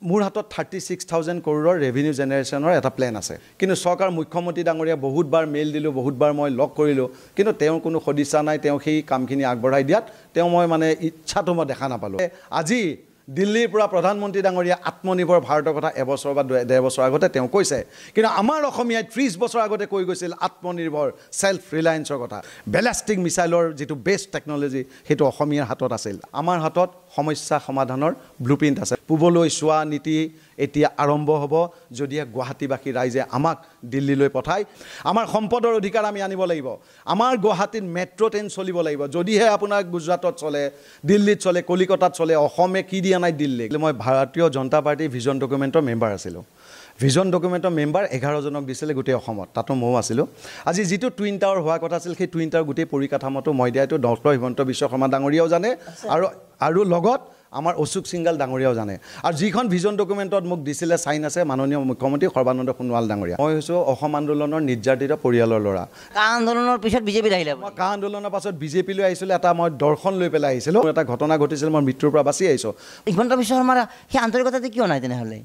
মোৰ হাতত 36,000 কৰোৰৰ ৰেভিনিউ জেনেৰেশ্যনৰ এটা প্লেন আছে কিন্তু চৰকাৰ মুখ্যমন্ত্ৰী ডাঙৰীয়া বহুতবাৰ মেইল দিলোঁ বহুতবাৰ মই লগ কৰিলোঁ কিন্তু তেওঁৰ কোনো সদিচ্ছা নাই তেওঁ সেই কামখিনি আগবঢ়াই দিয়াত তেওঁ মই মানে ইচ্ছাটো মই দেখা নাপালোঁ আজি দিল্লীৰ পৰা প্ৰধানমন্ত্ৰী ডাঙৰীয়া আত্মনিৰ্ভৰ ভাৰতৰ কথা এবছৰ বা 1.5 বছৰ আগতে তেওঁ কৈছে কিন্তু আমাৰ অসমীয়াই 30 বছৰ আগতে কৈ গৈছিল আত্মনিৰ্ভৰ সেলফ ৰিলায়েন্সৰ কথা বেলাষ্টিক মিছাইলৰ যিটো বেষ্ট টেকনলজি সেইটো অসমীয়াৰ হাতত আছিল আমাৰ হাতত সমস্যা সমাধানৰ ব্লুপ্ৰিণ্ট আছে পূবলৈ চোৱা নীতি এতিয়া আৰম্ভ হ'ব যদিহে গুৱাহাটীবাসী ৰাইজে আমাক দিল্লীলৈ পঠায় আমাৰ সম্পদৰ অধিকাৰ আমি আনিব লাগিব আমাৰ গুৱাহাটীত মেট্ৰ' ট্ৰেইন চলিব লাগিব যদিহে আপোনাৰ গুজৰাটত চলে দিল্লীত চলে কলিকতাত চলে অসমে কি দিয়া নাই দিল্লীক মই ভাৰতীয় জনতা পাৰ্টিৰ ভিজন ডকুমেণ্টৰ মেম্বাৰ আছিলোঁ ভিজন ডকুমেণ্টৰ মেম্বাৰ 11 জনক দিছিলে গোটেই অসমত তাতো ময়ো আছিলোঁ আজি যিটো টুইন টাৱাৰ হোৱা কথা আছিল সেই টুইন টাৱাৰ গোটেই পৰিকাঠামোটো মই দিয়াটো ডক্টৰ হিমন্ত বিশ্ব শৰ্মা ডাঙৰীয়াও জানে আৰু লগত আমাৰ অশোক সিংগাল ডাঙৰীয়াও জানে আৰু যিখন ভিজন ডকুমেণ্টত মোক দিছিলে চাইন আছে মাননীয় মুখ্যমন্ত্ৰী সৰ্বানন্দ সোণোৱাল ডাঙৰীয়া মই হৈছোঁ অসম আন্দোলনৰ নিৰ্যাতিত পৰিয়ালৰ ল'ৰা কা আন্দোলনৰ পিছত বিজেপিত আহিলে মই কা আন্দোলনৰ পাছত বিজেপিলৈ আহিছিলোঁ এটা মই দৰ্শন লৈ পেলাই আহিছিলোঁ এটা ঘটনা ঘটিছিল মই মৃত্যুৰ পৰা বাচি আহিছোঁ হিমন্ত বিশ্ব শৰ্মাৰ সেই আন্তৰিকতাটো কিয় নাই তেনেহ'লে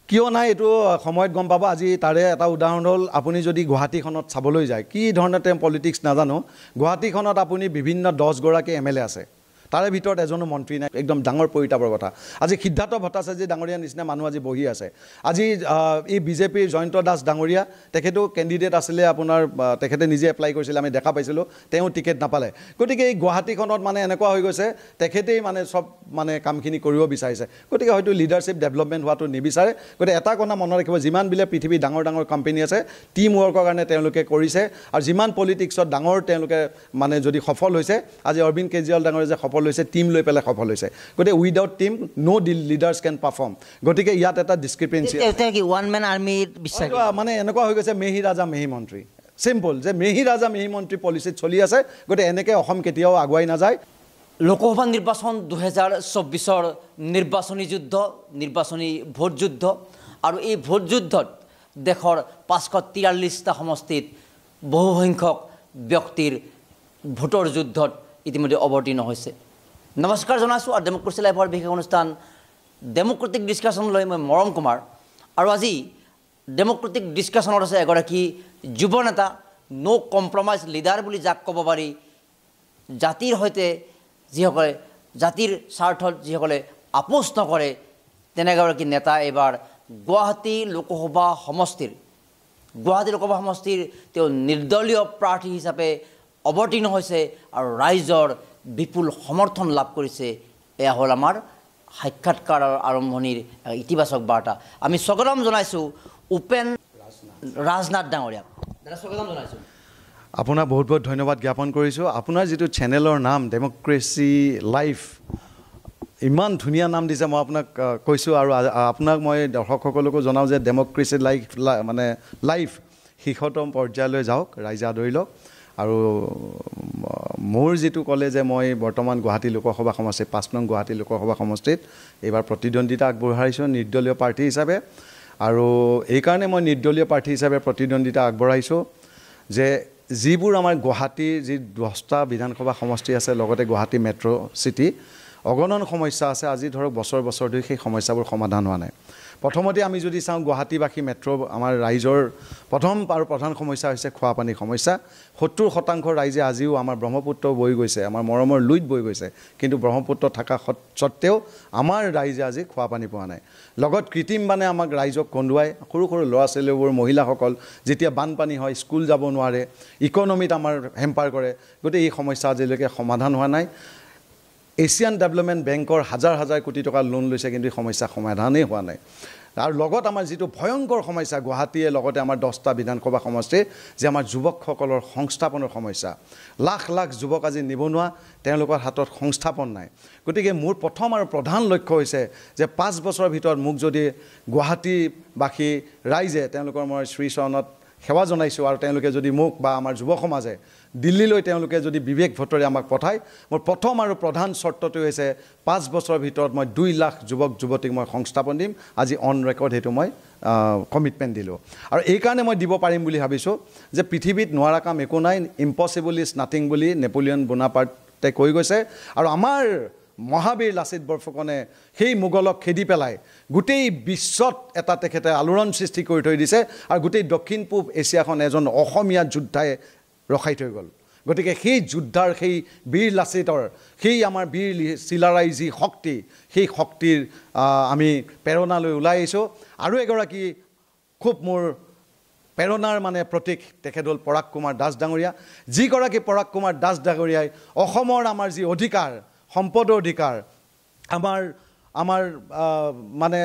কিয় নাই এইটো সময়ত গম পাব আজি তাৰে এটা উদাহৰণ হ'ল আপুনি যদি গুৱাহাটীখনত চাবলৈ যায় কি ধৰণে তেওঁ পলিটিক্স নাজানো গুৱাহাটীখনত আপুনি বিভিন্ন 10 গৰাকী MLA আছে তাৰে ভিতৰত এজনো মন্ত্ৰী নাই একদম ডাঙৰ পৰিতাপৰ কথা আজি সিদ্ধাৰ্থ ভট্টাচাৰ্য ডাঙৰীয়া নিচিনা মানুহ আজি বহি আছে আজি এই বিজেপিৰ জয়ন্ত দাস ডাঙৰীয়া তেখেতো কেণ্ডিডেট আছিলে আপোনাৰ তেখেতে নিজে এপ্লাই কৰিছিলে আমি দেখা পাইছিলোঁ তেওঁ টিকেট নাপালে গতিকে এই গুৱাহাটীখনত মানে এনেকুৱা হৈ গৈছে তেখেতেই মানে সব মানে কামখিনি কৰিব বিচাৰিছে গতিকে হয়তো লিডাৰশ্বিপ ডেভেলপমেণ্ট হোৱাটো নিবিচাৰে গতিকে এটা কথা মনত ৰাখিব যিমান বিলে পৃথিৱীৰ ডাঙৰ ডাঙৰ কোম্পানী আছে টিম ৱৰ্কৰ কাৰণে তেওঁলোকে কৰিছে আৰু যিমান পলিটিক্সত ডাঙৰ তেওঁলোকে মানে যদি সফল হৈছে আজি অৰবিন্দ কেজৰিৱাল ডাঙৰীয়া যে সফল হৈছে টিম লৈ পেলাই সফল হৈছে গতিকে উইদাউট টিম নো লিডাৰ্ছ কেন পাৰফৰ্ম গতিকে ইয়াত এটা ডিছক্ৰিপেঞ্চি কি ওৱান মেন আৰ্মিত বিশ্বাস মানে এনেকুৱা হৈ গৈছে মেহি ৰাজা মেহি মন্ত্ৰী চিম্পল যে মেহি ৰাজা মেহি মন্ত্ৰী পলিচিত চলি আছে গতিকে এনেকৈ অসম কেতিয়াও আগুৱাই নাযায় লোকসভা নিৰ্বাচন 2024ৰ নিৰ্বাচনী যুদ্ধ নিৰ্বাচনী ভোট যুদ্ধ আৰু এই ভোট যুদ্ধত দেশৰ 543টা সমষ্টিত বহুসংখ্যক ব্যক্তিৰ ভোটৰ যুদ্ধত ইতিমধ্যে অৱতীৰ্ণ হৈছে নমস্কাৰ জনাইছোঁ আৰু ডেমক্ৰেচি লাইভৰ বিশেষ অনুষ্ঠান ডেমক্ৰেটিক ডিছকাশ্যনলৈ মই মৰম কুমাৰ আৰু আজি ডেমক্ৰেটিক ডিছকাশ্যনত আছে এগৰাকী যুৱ নেতা নো কম্প্ৰমাইজ লিডাৰ বুলি যাক ক'ব পাৰি জাতিৰ সৈতে যিসকলে জাতিৰ স্বাৰ্থত যিসকলে আপোচ নকৰে তেনেগৰাকী নেতা এইবাৰ গুৱাহাটী লোকসভা সমষ্টিৰ তেওঁ নিৰ্দলীয় প্ৰাৰ্থী হিচাপে অৱতীৰ্ণ হৈছে আৰু ৰাইজৰ বিপুল সমৰ্থন লাভ কৰিছে এয়া হ'ল আমাৰ সাক্ষাৎকাৰৰ আৰম্ভণিৰ ইতিবাচক বাৰ্তা আমি স্বাগতম জনাইছোঁ উপেন ৰাজনাথ ডাঙৰীয়াক স্বাগতম জনাইছোঁ আপোনাক বহুত বহুত ধন্যবাদ জ্ঞাপন কৰিছোঁ আপোনাৰ যিটো চেনেলৰ নাম ডেমক্ৰেচি লাইভ ইমান ধুনীয়া নাম দিছে মই আপোনাক কৈছোঁ আৰু আপোনাক মই দৰ্শকসকলকো জনাওঁ যে ডেমক্ৰেচি লাইভ মানে লাইভ শীৰ্ষতম পৰ্যায়লৈ যাওক ৰাইজে আদৰি লওক আৰু মোৰ যিটো ক'লে যে মই বৰ্তমান গুৱাহাটী লোকসভা সমষ্টিত 5 নং গুৱাহাটী লোকসভা সমষ্টিত এইবাৰ প্ৰতিদ্বন্দ্বিতা আগবঢ়াইছোঁ নিৰ্দলীয় প্ৰাৰ্থী হিচাপে আৰু এইকাৰণে মই নিৰ্দলীয় প্ৰাৰ্থী হিচাপে প্ৰতিদ্বন্দ্বিতা আগবঢ়াইছোঁ যে যিবোৰ আমাৰ গুৱাহাটীৰ যি 10টা বিধানসভা সমষ্টি আছে লগতে গুৱাহাটী মেট্ৰ' চিটি অগণন সমস্যা আছে আজি ধৰক বছৰ বছৰ ধৰি সেই সমস্যাবোৰ সমাধান হোৱা নাই প্ৰথমতে আমি যদি চাওঁ গুৱাহাটীবাসী মেট্ৰ' আমাৰ ৰাইজৰ প্ৰথম আৰু প্ৰধান সমস্যা হৈছে খোৱাপানীৰ সমস্যা 70% ৰাইজে আজিও আমাৰ ব্ৰহ্মপুত্ৰ বৈ গৈছে আমাৰ মৰমৰ লুইত বৈ গৈছে কিন্তু ব্ৰহ্মপুত্ৰ থকা সত্ত্বেও আমাৰ ৰাইজে আজি খোৱাপানী পোৱা নাই লগত কৃত্ৰিম মানে আমাক ৰাইজক কন্দুৱাই সৰু সৰু ল'ৰা ছোৱালীবোৰ মহিলাসকল যেতিয়া বানপানী হয় স্কুল যাব নোৱাৰে ইকনমিত আমাৰ হেম্পাৰ কৰে গতিকে এই সমস্যা আজিলৈকে সমাধান হোৱা নাই এছিয়ান ডেভেলপমেণ্ট বেংকৰ হাজাৰ হাজাৰ কোটি টকা লোন লৈছে কিন্তু এই সমস্যা সমাধানেই হোৱা নাই আৰু লগত আমাৰ যিটো ভয়ংকৰ সমস্যা গুৱাহাটীয়ে লগতে আমাৰ 10টা বিধানসভা সমষ্টি যে আমাৰ যুৱকসকলৰ সংস্থাপনৰ সমস্যা লাখ লাখ যুৱক আজি নিবনুৱা তেওঁলোকৰ হাতত সংস্থাপন নাই গতিকে মোৰ প্ৰথম আৰু প্ৰধান লক্ষ্য হৈছে যে 5 বছৰৰ ভিতৰত মোক যদি গুৱাহাটীবাসী ৰাইজে তেওঁলোকৰ মই শ্ৰীচৰণত সেৱা জনাইছোঁ আৰু তেওঁলোকে যদি মোক বা আমাৰ যুৱ সমাজে দিল্লীলৈ তেওঁলোকে যদি বিবেক ভোটৰে আমাক পঠায় মোৰ প্ৰথম আৰু প্ৰধান চৰ্তটো হৈছে 5 বছৰৰ ভিতৰত মই 2 লাখ যুৱক যুৱতীক মই সংস্থাপন দিম আজি অন ৰেকৰ্ড সেইটো মই কমিটমেণ্ট দিলোঁ আৰু এই কাৰণে মই দিব পাৰিম বুলি ভাবিছোঁ যে পৃথিৱীত নোৱাৰা কাম একো নাই ইম্পচিবল ইজ নাথিং বুলি নেপোলিয়ন বোনাপাৰ্টে কৈ গৈছে আৰু আমাৰ মহাবীৰ লাচিত বৰফুকনে সেই মোগলক খেদি পেলাই গোটেই বিশ্বত এটা তেখেতে আলোড়ন সৃষ্টি কৰি থৈ দিছে আৰু গোটেই দক্ষিণ পূব এছিয়াখন এজন অসমীয়া যোদ্ধাই ৰখাই থৈ গ'ল গতিকে সেই যোদ্ধাৰ সেই বীৰ লাচিতৰ সেই আমাৰ বীৰ চিলাৰাইৰ যি শক্তি সেই শক্তিৰ আমি প্ৰেৰণালৈ ওলাই আহিছোঁ আৰু এগৰাকী খুব মোৰ প্ৰেৰণাৰ মানে প্ৰতীক তেখেত হ'ল পৰাগ কুমাৰ দাস ডাঙৰীয়া যিগৰাকী পৰাগ কুমাৰ দাস ডাঙৰীয়াই অসমৰ আমাৰ যি অধিকাৰ সম্পদৰ অধিকাৰ আমাৰ মানে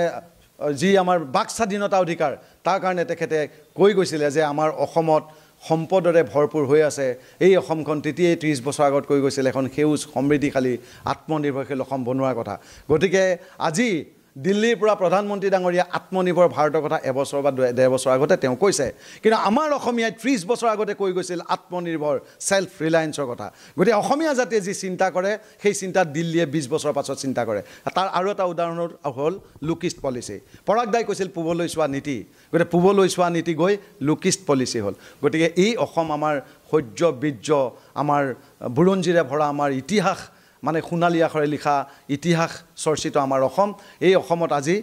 যি আমাৰ বাক স্বাধীনতা অধিকাৰ তাৰ কাৰণে তেখেতে কৈ গৈছিলে যে আমাৰ অসমত সম্পদৰে ভৰপূৰ হৈ আছে এই অসমখন তেতিয়াই 30 বছৰ আগত কৈ গৈছিল এখন সেউজ সমৃদ্ধিশালী আত্মনিৰ্ভৰশীল অসম বনোৱাৰ কথা গতিকে আজি দিল্লীৰ পৰা প্ৰধানমন্ত্ৰী ডাঙৰীয়া আত্মনিৰ্ভৰ ভাৰতৰ কথা এবছৰ বা 1.5 বছৰ আগতে তেওঁ কৈছে কিন্তু আমাৰ অসমীয়াই 30 বছৰ আগতে কৈ গৈছিল আত্মনিৰ্ভৰ সেলফ ৰিলায়েন্সৰ কথা গতিকে অসমীয়া জাতিয়ে যি চিন্তা কৰে সেই চিন্তা দিল্লীয়ে 20 বছৰ পাছত চিন্তা কৰে তাৰ আৰু এটা উদাহৰণ হ'ল লুক ইষ্ট পলিচি পৰাগ দাই কৈছিল পূবলৈ চোৱা নীতি গতিকে পূবলৈ চোৱা নীতি গৈ লুক ইষ্ট পলিচি হ'ল গতিকে এই অসম আমাৰ শৌৰ্য বীৰ্য আমাৰ বুৰঞ্জীৰে ভৰা আমাৰ ইতিহাস মানে সোণালী আখৰে লিখা ইতিহাস চৰ্চিত আমাৰ অসম এই অসমত আজি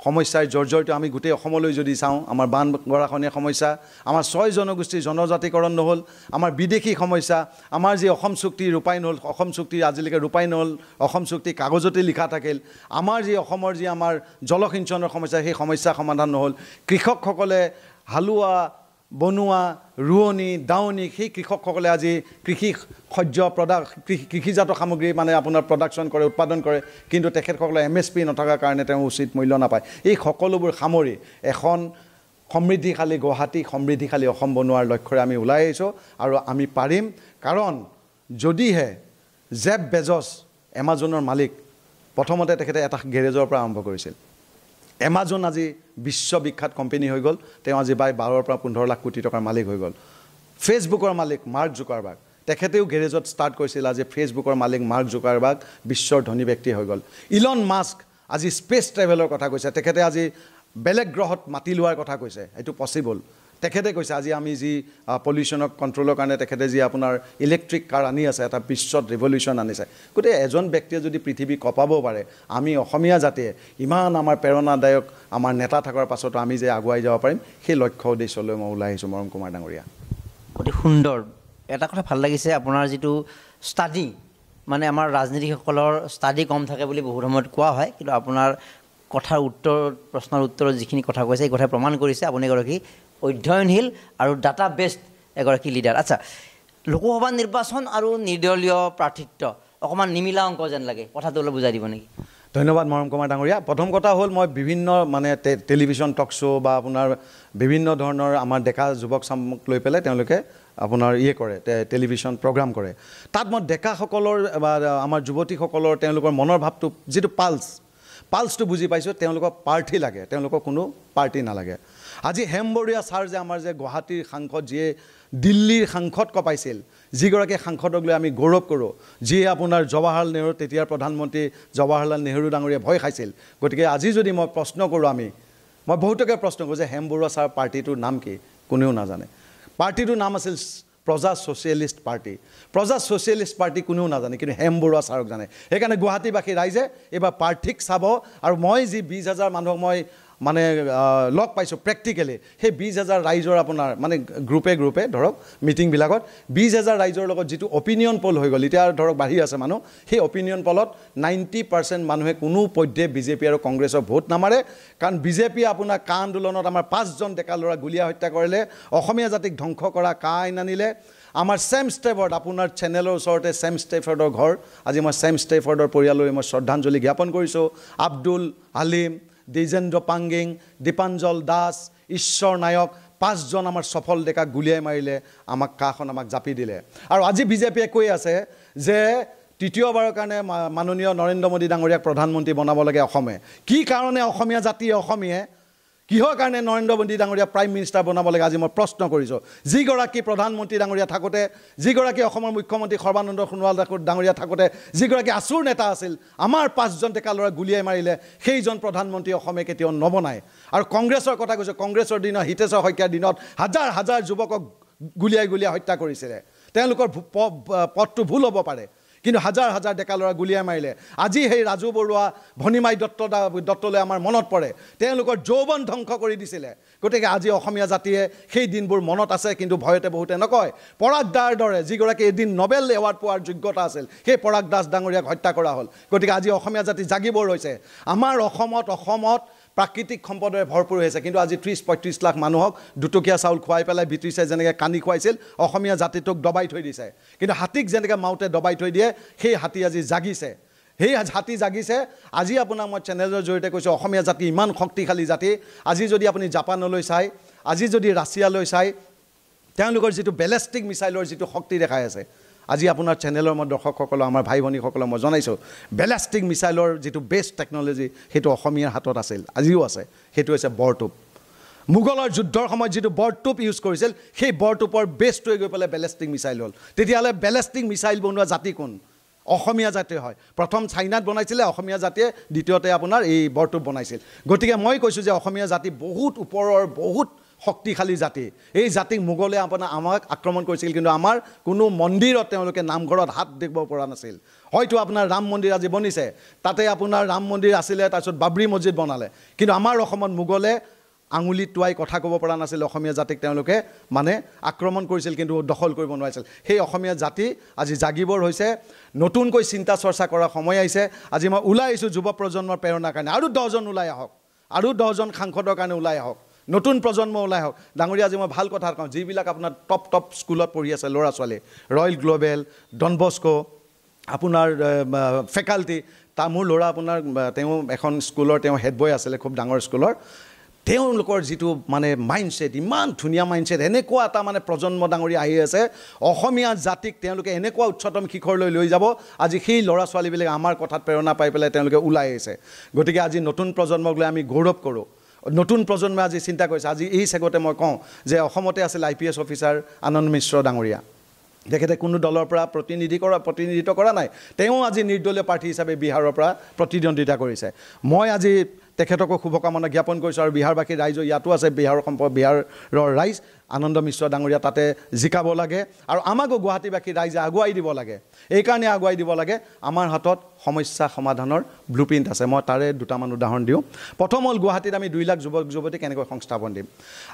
সমস্যাৰ জৰ্জৰিত আমি গোটেই অসমলৈ যদি চাওঁ আমাৰ বান গৰাখনীয়া সমস্যা আমাৰ 6 জনগোষ্ঠীৰ জনজাতিকৰণ নহ'ল আমাৰ বিদেশী সমস্যা আমাৰ যি অসম চুক্তি ৰূপায়ণ হ'ল অসম চুক্তি আজিলৈকে ৰূপায়ণ হ'ল অসম চুক্তি কাগজতে লিখা থাকিল আমাৰ যি অসমৰ যি আমাৰ জলসিঞ্চনৰ সমস্যা সেই সমস্যা সমাধান নহ'ল কৃষকসকলে হালোৱা বনুৱা ৰোৱনী দাৱনী সেই কৃষকসকলে আজি কৃষিজাত সামগ্ৰী মানে আপোনাৰ প্ৰডাকশ্যন কৰে উৎপাদন কৰে কিন্তু তেখেতসকলে MSP নথকাৰ কাৰণে তেওঁ উচিত মূল্য নাপায় এই সকলোবোৰ সামৰি এখন সমৃদ্ধিশালী গুৱাহাটী সমৃদ্ধিশালী অসম বনোৱাৰ লক্ষ্যৰে আমি ওলাই আহিছোঁ আৰু আমি পাৰিম কাৰণ যদিহে জেফ বেজছ এমাজনৰ মালিক প্ৰথমতে তেখেতে এটা গেৰেজৰ পৰা আৰম্ভ কৰিছিল এমাজন আজি বিশ্ববিখ্যাত কোম্পানী হৈ গ'ল তেওঁ আজি 12 পৰা 15 লাখ কোটি টকাৰ মালিক হৈ গ'ল ফেচবুকৰ মালিক মাৰ্ক জুকাৰবাৰ্গ তেখেতেও গেৰেজত ষ্টাৰ্ট কৰিছিল আজি ফেচবুকৰ মালিক মাৰ্ক জুকাৰবাৰ্গ বিশ্বৰ ধনী ব্যক্তি হৈ গ'ল ইলন মাস্ক আজি স্পেচ ট্ৰেভেলৰ কথা কৈছে তেখেতে আজি বেলেগ গ্ৰহত মাটি লোৱাৰ কথা কৈছে এইটো পচিবল তেখেতে কৈছে আজি আমি যি পলিউশ্যনক কণ্ট্ৰলৰ কাৰণে তেখেতে যি আপোনাৰ ইলেক্ট্ৰিক কাৰ আনি আছে এটা বিশ্বত ৰিভলিউশ্যন আনিছে গতিকে এজন ব্যক্তিয়ে যদি পৃথিৱী কঁপাব পাৰে আমি অসমীয়া জাতিয়ে ইমান আমাৰ প্ৰেৰণাদায়ক আমাৰ নেতা থকাৰ পাছতো আমি যে আগুৱাই যাব পাৰিম সেই লক্ষ্য উদ্দেশ্যলৈ মই ওলাই আহিছোঁ মৰম কুমাৰ ডাঙৰীয়া অতি সুন্দৰ এটা কথা ভাল লাগিছে আপোনাৰ যিটো ষ্টাডি মানে আমাৰ ৰাজনীতিকসকলৰ ষ্টাডি কম থাকে বুলি বহুত সময়ত কোৱা হয় কিন্তু আপোনাৰ কথাৰ প্ৰশ্নৰ উত্তৰত যিখিনি কথা কৈছে এই কথাই প্ৰমাণ কৰিছে আপুনি এগৰাকী অধ্যয়নশীল আৰু ডাটা বেছড এগৰাকী লিডাৰ আচ্ছা লোকসভা নিৰ্বাচন আৰু নিৰ্দলীয় প্ৰাৰ্থিত্ব অকণমান নিমিলা অংক যেন লাগে কথাটো অলপ বুজাই দিব নেকি ধন্যবাদ মৰম কুমাৰ ডাঙৰীয়া প্ৰথম কথা হ'ল মই বিভিন্ন মানে টেলিভিশ্যন টক শ্ব' বা আপোনাৰ বিভিন্ন ধৰণৰ আমাৰ ডেকা যুৱক চামক লৈ পেলাই তেওঁলোকে আপোনাৰ কৰে টেলিভিশ্যন প্ৰগ্ৰাম কৰে তাত মই ডেকাসকলৰ বা আমাৰ যুৱতীসকলৰ তেওঁলোকৰ মনৰ ভাৱটো যিটো পালছটো বুজি পাইছোঁ তেওঁলোকক প্ৰাৰ্থী লাগে তেওঁলোকক কোনো পাৰ্টি নালাগে আজি হেমবৰীয়া ছাৰ যে আমাৰ যে গুৱাহাটীৰ সাংসদ যিয়ে দিল্লীৰ সাংসদ কপাইছিল যিগৰাকী সাংসদক লৈ আমি গৌৰৱ কৰোঁ যিয়ে আপোনাৰ জৱাহৰলাল নেহৰু তেতিয়াৰ প্ৰধানমন্ত্ৰী জৱাহৰলাল নেহৰু ডাঙৰীয়া ভয় খাইছিল গতিকে আজি যদি মই প্ৰশ্ন কৰোঁ মই বহুতকে প্ৰশ্ন কৰোঁ যে হেমবৰুৱা ছাৰ পাৰ্টিটোৰ নাম কি কোনেও নাজানে পাৰ্টিটোৰ নাম আছিল প্ৰজা ছ'চিয়েলিষ্ট পাৰ্টি কোনেও নাজানে কিন্তু হেমবৰুৱা ছাৰক জানে সেইকাৰণে গুৱাহাটীবাসী ৰাইজে এইবাৰ প্ৰাৰ্থীক চাব আৰু মই যি 20,000 মানুহক মই মানে লগ পাইছোঁ প্ৰেক্টিকেলি সেই 20,000 ৰাইজৰ আপোনাৰ মানে গ্ৰুপে ধৰক মিটিংবিলাকত 20,000 ৰাইজৰ লগত যিটো অপিনিয়ন পল হৈ গ'ল এতিয়া ধৰক বাঢ়ি আছে মানুহ সেই অপিনিয়ন পলত 90% মানুহে কোনো পধ্যে বিজেপি আৰু কংগ্ৰেছৰ ভোট নামাৰে কাৰণ বিজেপিয়ে আপোনাৰ কা আন্দোলনত আমাৰ 5জন ডেকা ল'ৰা গুলীয়া হত্যা কৰিলে অসমীয়া জাতিক ধ্বংস কৰা কা আইন আনিলে আমাৰ ছেম ষ্টেফৰ্ড আপোনাৰ চেনেলৰ ওচৰতে ছেম ষ্টেফৰ্ডৰ ঘৰ আজি মই ছেম ষ্টেফৰ্ডৰ পৰিয়াললৈ মই শ্ৰদ্ধাঞ্জলি জ্ঞাপন কৰিছোঁ আব্দুল হালিম দ্বিজেন্দ্ৰ পাংগিং দীপাঞ্জল দাস ঈশ্বৰ নায়ক 5জন আমাৰ সফল ডেকাক গুলিয়াই মাৰিলে আমাক কাখন আমাক জাপি দিলে আৰু আজি বিজেপিয়ে কৈ আছে যে তৃতীয়বাৰৰ কাৰণে মাননীয় নৰেন্দ্ৰ মোদী ডাঙৰীয়াক প্ৰধানমন্ত্ৰী বনাব লাগে অসমে কি কাৰণে অসমীয়া জাতিয়ে অসমীয়ে কিহৰ কাৰণে নৰেন্দ্ৰ মোদী ডাঙৰীয়া প্ৰাইম মিনিষ্টাৰ বনাব লাগে আজি মই প্ৰশ্ন কৰিছোঁ যিগৰাকী প্ৰধানমন্ত্ৰী ডাঙৰীয়া থাকোঁতে যিগৰাকী অসমৰ মুখ্যমন্ত্ৰী সৰ্বানন্দ সোণোৱাল ডাঙৰীয়া থাকোঁতে যিগৰাকী আচুৰ নেতা আছিল আমাৰ 5জন ডেকা ল'ৰা গুলিয়াই মাৰিলে সেইজন প্ৰধানমন্ত্ৰী অসমে কেতিয়াও নবনায় আৰু কংগ্ৰেছৰ কথা কৈছোঁ কংগ্ৰেছৰ দিনত হিতেশ্বৰ শইকীয়াৰ দিনত হাজাৰ যুৱকক গুলিয়াই হত্যা কৰিছিলে তেওঁলোকৰ পথটো ভুল হ'ব পাৰে কিন্তু হাজাৰ হাজাৰ ডেকা ল'ৰা গুলিয়াই মাৰিলে আজি সেই ৰাজু বৰুৱা ভনীমাই দত্তলৈ আমাৰ মনত পৰে তেওঁলোকৰ যৌৱন ধ্বংস কৰি দিছিলে গতিকে আজি অসমীয়া জাতিয়ে সেই দিনবোৰ মনত আছে কিন্তু ভয়তে বহুতে নকয় পৰাগ দাৰ দৰে যিগৰাকী এদিন নোবেল এৱাৰ্ড পোৱাৰ যোগ্যতা আছিল সেই পৰাগ দাস ডাঙৰীয়াক হত্যা কৰা হ'ল গতিকে আজি অসমীয়া জাতি জাগিব ৰৈছে আমাৰ অসমত প্ৰাকৃতিক সম্পদৰে ভৰপূৰ হৈছে কিন্তু আজি ৩০-৩৫ লাখ মানুহক দুটকীয়া চাউল খুৱাই পেলাই ব্ৰিটিছে যেনেকৈ কানি খুৱাইছিল অসমীয়া জাতিটোক দবাই থৈ দিছে কিন্তু হাতীক যেনেকৈ মাউতে দবাই থৈ দিয়ে সেই হাতী আজি জাগিছে সেই হাতী জাগিছে আজি আপোনাক মই চেনেলৰ জৰিয়তে কৈছোঁ অসমীয়া জাতি ইমান শক্তিশালী জাতি আজি যদি আপুনি জাপানলৈ চাই আজি যদি ৰাছিয়ালৈ চাই তেওঁলোকৰ যিটো বেলেষ্টিক মিছাইলৰ যিটো শক্তি দেখাই আছে আজি আপোনাৰ চেনেলৰ মই দৰ্শকসকলক আমাৰ ভাই ভনীসকলক মই জনাইছোঁ বেলেষ্টিক মিছাইলৰ যিটো বেষ্ট টেকন'লজি সেইটো অসমীয়াৰ হাতত আছিল আজিও আছে সেইটো হৈছে বৰটোপ মোগলৰ যুদ্ধৰ সময়ত যিটো বৰটোপ ইউজ কৰিছিল সেই বৰটোপৰ বেষ্টটোৱে গৈ পেলাই বেলেষ্টিক মিছাইল হ'ল তেতিয়াহ'লে বেলেষ্টিক মিছাইল বনোৱা জাতি কোন অসমীয়া জাতি হয় প্ৰথম চাইনাত বনাইছিলে অসমীয়া জাতিয়ে দ্বিতীয়তে আপোনাৰ এই বৰটোপ বনাইছিল গতিকে মই কৈছোঁ যে অসমীয়া জাতি বহুত ওপৰৰ বহুত শক্তিশালী জাতি এই জাতিক মোগলে আমাক আক্ৰমণ কৰিছিল কিন্তু আমাৰ কোনো মন্দিৰত তেওঁলোকে নামঘৰত হাত দিব পৰা নাছিল হয়তো আপোনাৰ ৰাম মন্দিৰ আজি বনিছে তাতে আপোনাৰ ৰাম মন্দিৰ আছিলে তাৰপিছত বাবৰি মছজিদ বনালে কিন্তু আমাৰ অসমত মোগলে আঙুলি টুৱাই কথা ক'ব পৰা নাছিল অসমীয়া জাতিক তেওঁলোকে মানে আক্ৰমণ কৰিছিল কিন্তু দখল কৰিব নোৱাৰিছিল সেই অসমীয়া জাতি আজি জাগিবৰ হৈছে নতুনকৈ চিন্তা চৰ্চা কৰাৰ সময় আহিছে আজি মই ওলাই আহিছোঁ যুৱ প্ৰজন্মৰ প্ৰেৰণাৰ কাৰণে আৰু 10জন ওলাই আহক আৰু 10জন সাংসদৰ কাৰণে ওলাই আহক নতুন প্ৰজন্ম ওলাই আহক ডাঙৰীয়া আজি মই ভাল কথা কওঁ যিবিলাক আপোনাৰ টপ স্কুলত পঢ়ি আছে ল'ৰা ছোৱালী ৰয়েল গ্লোবেল ডন বস্কো আপোনাৰ ফেকাল্টি মোৰ ল'ৰা আপোনাৰ তেওঁ এখন স্কুলৰ তেওঁ হেড বয় আছিলে খুব ডাঙৰ স্কুলৰ তেওঁলোকৰ যিটো মানে মাইণ্ডছেট ইমান ধুনীয়া মাইণ্ডছেট এনেকুৱা এটা মানে প্ৰজন্ম ডাঙৰীয়া আহি আছে অসমীয়া জাতিক তেওঁলোকে এনেকুৱা উচ্চতম শিখৰলৈ লৈ যাব আজি সেই ল'ৰা ছোৱালীবিলাকে আমাৰ কথাত প্ৰেৰণা পাই পেলাই তেওঁলোকে ওলাই আহিছে গতিকে আজি নতুন প্ৰজন্মক লৈ আমি গৌৰৱ কৰোঁ নতুন প্ৰজন্মই আজি চিন্তা কৰিছে আজি এই চেগতে মই কওঁ যে অসমতে আছিল IPS অফিচাৰ আনন্দ মিশ্ৰ ডাঙৰীয়া তেখেতে কোনো দলৰ পৰা প্ৰতিনিধিত্ব কৰা নাই তেওঁ আজি নিৰ্দলীয় প্ৰাৰ্থী হিচাপে বিহাৰৰ পৰা প্ৰতিদ্বন্দ্বিতা কৰিছে মই আজি তেখেতকো শুভকামনা জ্ঞাপন কৰিছোঁ আৰু বিহাৰবাসী ৰাইজ ইয়াতো আছে বিহাৰৰ ৰাইজ আনন্দ মিশ্ৰ ডাঙৰীয়া তাতে জিকাব লাগে আৰু আমাকো গুৱাহাটীবাসী ৰাইজে আগুৱাই দিব লাগে এইকাৰণে আগুৱাই দিব লাগে আমাৰ হাতত সমস্যা সমাধানৰ ব্লুপ্ৰিণ্ট আছে মই তাৰে দুটামান উদাহৰণ দিওঁ প্ৰথম হ'ল গুৱাহাটীত আমি 2 লাখ যুৱক যুৱতী কেনেকৈ সংস্থাপন দিম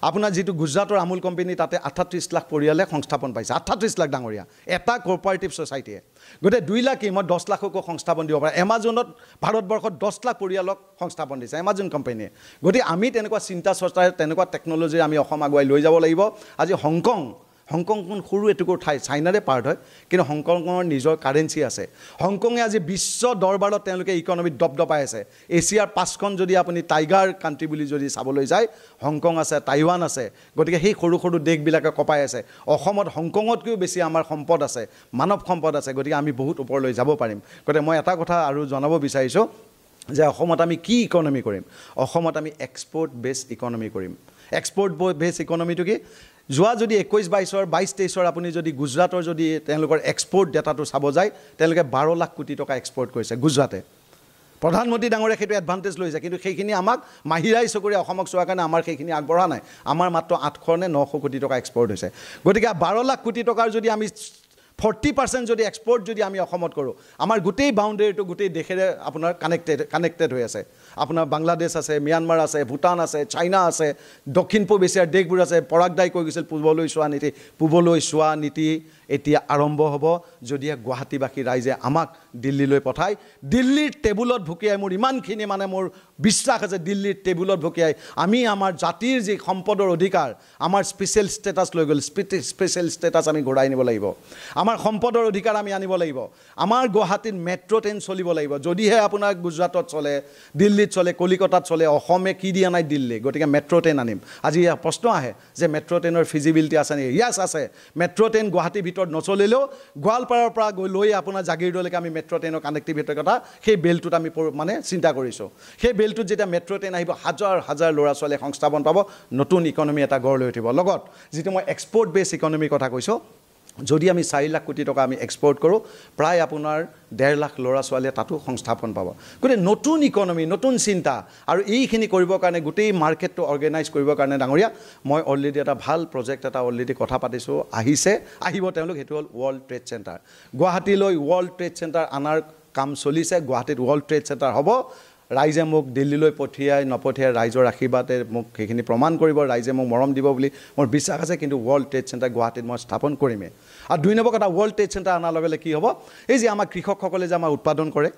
আপোনাৰ যিটো গুজৰাটৰ আমুল কোম্পানী তাতে 38 লাখ পৰিয়ালে সংস্থাপন পাইছে 38 লাখ ডাঙৰীয়া এটা কোঅপাৰেটিভ ছ'চাইটিয়ে গতিকে 2 লাখ কি মই 10 লাখকো সংস্থাপন দিব পাৰে এমাজনত ভাৰতবৰ্ষত 10 লাখ পৰিয়ালক সংস্থাপন দিছে এমাজন কোম্পানীয়ে গতিকে আমি তেনেকুৱা চিন্তা চৰ্চাৰে তেনেকুৱা টেকন'লজি আমি অসম আগুৱাই লৈ যাব লাগিব আজি হংকংখন সৰু এটুকুৰ ঠাই চাইনাৰে পাৰ্ট হয় কিন্তু হংকঙৰ নিজৰ কাৰেঞ্চি আছে হংকঙে আজি বিশ্ব দৰবাৰত তেওঁলোকে ইকনমিত দপদপাই আছে এছিয়াৰ 5খন যদি আপুনি টাইগাৰ কাণ্ট্ৰি বুলি যদি চাবলৈ যায় হংকং আছে টাইৱান আছে গতিকে সেই সৰু সৰু দেশবিলাকে কপাই আছে অসমত হংকঙতকৈও বেছি আমাৰ সম্পদ আছে মানৱ সম্পদ আছে গতিকে আমি বহুত ওপৰলৈ যাব পাৰিম গতিকে মই এটা কথা আৰু জনাব বিচাৰিছোঁ যে অসমত আমি কি ইকনমি কৰিম অসমত আমি এক্সপৰ্ট বেছ ইকনমি কৰিম এক্সপৰ্ট বেছ ইকনমিটো কি যোৱা যদি 21-22 আপুনি যদি গুজৰাটৰ যদি তেওঁলোকৰ এক্সপৰ্ট ডেটাটো চাব যায় তেওঁলোকে 12 লাখ কোটি টকা এক্সপৰ্ট কৰিছে গুজৰাটে প্ৰধানমন্ত্ৰী ডাঙৰীয়া সেইটো এডভান্টেজ লৈছে কিন্তু সেইখিনি আমাক মাহিৰাই চকুৰে অসমক চোৱাৰ কাৰণে আমাৰ সেইখিনি আগবঢ়া নাই আমাৰ মাত্ৰ 800 নে 900 কোটি টকা এক্সপৰ্ট হৈছে গতিকে 12 লাখ কোটি টকাৰ যদি আমি 40% যদি এক্সপৰ্ট যদি আমি অসমত কৰোঁ আমাৰ গোটেই বাউণ্ডেৰীটো গোটেই দেশেৰে আপোনাৰ কানেক্টেড হৈ আছে আপোনাৰ বাংলাদেশ আছে ম্যানমাৰ আছে ভূটান আছে চাইনা আছে দক্ষিণ পূব এছিয়াৰ দেশবোৰ আছে পৰাগদাই কৈ গৈছিল পূবলৈ চোৱা নীতি এতিয়া আৰম্ভ হ'ব যদিহে গুৱাহাটীবাসী ৰাইজে আমাক দিল্লীলৈ পঠায় দিল্লীৰ টেবুলত ভুকিয়াই মোৰ ইমানখিনি মানে মোৰ বিশ্বাস আছে দিল্লীৰ টেবুলত ভুকিয়াই আমি আমাৰ জাতিৰ যি সম্পদৰ অধিকাৰ আমাৰ স্পেচিয়েল ষ্টেটাছ লৈ গ'ল স্পেচিয়েল ষ্টেটাছ আমি ঘূৰাই নিব লাগিব আমাৰ সম্পদৰ অধিকাৰ আমি আনিব লাগিব আমাৰ গুৱাহাটীত মেট্ৰ' ট্ৰেইন চলিব লাগিব যদিহে আপোনাৰ গুজৰাটত চলে দিল্লীত চলে কলিকতাত চলে অসমে কি দিয়া নাই দিল্লী গতিকে মেট্ৰ' ট্ৰেইন আনিম আজি প্ৰশ্ন আহে যে মেট্ৰ' ট্ৰেইনৰ ফিজিবিলিটি আছে নেকি ইয়াছ আছে মেট্ৰ' ট্ৰেইন গুৱাহাটীৰ ভিতৰত নচলিলেও গোৱালপাৰাৰ পৰা গৈ লৈ আপোনাৰ জাগিৰোডলৈকে আমি মেট্ৰ' ট্ৰেইনৰ কানেক্টিভিটিৰ কথা সেই বেলটোত আমি মানে চিন্তা কৰিছোঁ সেই বেলটোত যেতিয়া মেট্ৰ' ট্ৰেইন আহিব হাজাৰ হাজাৰ ল'ৰা ছোৱালীয়ে সংস্থাপন পাব নতুন ইকনমি এটা গঢ় লৈ উঠিব লগত যিটো মই এক্সপৰ্ট বেছ ইকনমিৰ কথা কৈছোঁ যদি আমি 4 লাখ কোটি টকা আমি এক্সপৰ্ট কৰোঁ প্ৰায় আপোনাৰ 1.5 লাখ ল'ৰা ছোৱালীয়ে তাতো সংস্থাপন পাব গতিকে নতুন ইকনমি নতুন চিন্তা আৰু এইখিনি কৰিবৰ কাৰণে গোটেই মাৰ্কেটটো অৰ্গেনাইজ কৰিবৰ কাৰণে ডাঙৰীয়া মই অলৰেডি এটা ভাল প্ৰজেক্ট এটা অলৰেডি কথা পাতিছোঁ আহিব তেওঁলোক সেইটো হ'ল ৱৰ্ল্ড ট্ৰেড চেণ্টাৰ গুৱাহাটীলৈ ৱৰ্ল্ড ট্ৰেড চেণ্টাৰ আনাৰ কাম চলিছে গুৱাহাটীত ৱৰ্ল্ড ট্ৰেড চেণ্টাৰ হ'ব ৰাইজে মোক দিল্লীলৈ নপঠিয়াই ৰাইজৰ আশীৰ্বাদে মোক সেইখিনি প্ৰমাণ কৰিব ৰাইজে মোক মৰম দিব বুলি মোৰ বিশ্বাস আছে কিন্তু ৱৰ্ল্ড ট্ৰেড চেণ্টাৰ গুৱাহাটীত মই স্থাপন কৰিমেই আৰু 2 নম্বৰ কথা ৱৰ্ল্ড ট্ৰেড চেণ্টাৰ অনাৰ লগে লগে কি হ'ব এই যে আমাৰ কৃষকসকলে যে আমাৰ উৎপাদন কৰে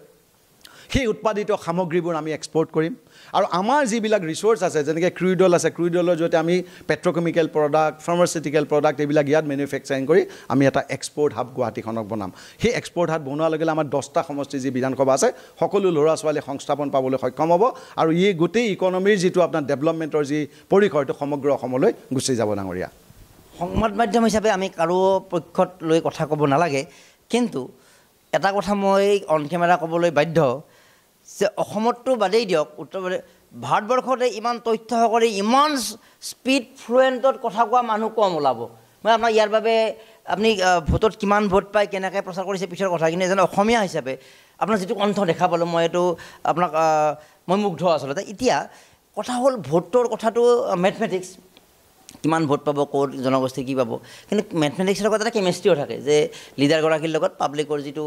সেই উৎপাদিত সামগ্ৰীবোৰ আমি এক্সপৰ্ট কৰিম আৰু আমাৰ যিবিলাক ৰিচোৰ্চ আছে যেনেকৈ ক্ৰুইড অইল আছে ক্ৰুইড অইলৰ জৰিয়তে আমি পেট্ৰকেমিকেল প্ৰডাক্ট ফাৰ্মাচিউটিকেল প্ৰডাক্ট এইবিলাক ইয়াত মেনুফেকচাৰিং কৰি আমি এটা এক্সপৰ্ট হাব গুৱাহাটীখনক বনাম সেই এক্সপৰ্ট হাব বনোৱাৰ লগে লগে আমাৰ 10টা সমষ্টি যি বিধানসভা আছে সকলো ল'ৰা ছোৱালীয়ে সংস্থাপন পাবলৈ সক্ষম হ'ব আৰু এই গোটেই ইকনমিৰ যিটো আপোনাৰ ডেভেলপমেণ্টৰ যি পৰিসৰ এইটো সমগ্ৰ অসমলৈ গুচি যাব ডাঙৰীয়া সংবাদ মাধ্যম হিচাপে আমি কাৰো পক্ষত লৈ কথা ক'ব নালাগে কিন্তু এটা কথা মই অন কেমেৰা ক'বলৈ বাধ্য যে অসমতো বাদেই দিয়ক ভাৰতবৰ্ষতে ইমান তথ্য কৰি ইমান স্পীড ফ্লুৱেণ্টত কথা কোৱা মানুহ কম ওলাব মই আপোনাৰ ইয়াৰ বাবে আপুনি ভোটত কিমান ভোট পায় কেনেকৈ প্ৰচাৰ কৰিছে পিছৰ কথা কিন্তু এজন অসমীয়া হিচাপে আপোনাৰ যিটো কণ্ঠ দেখা পালোঁ মই এইটো আপোনাক মই মুগ্ধ আচলতে এতিয়া কথা হ'ল ভোটৰ কথাটো মেথমেটিক্স কিমান ভোট পাব ক'ত জনগোষ্ঠী কি পাব কিন্তু মেথমেটিক্সৰ লগত এটা কেমেষ্ট্ৰিও থাকে যে লিডাৰগৰাকীৰ লগত পাব্লিকৰ যিটো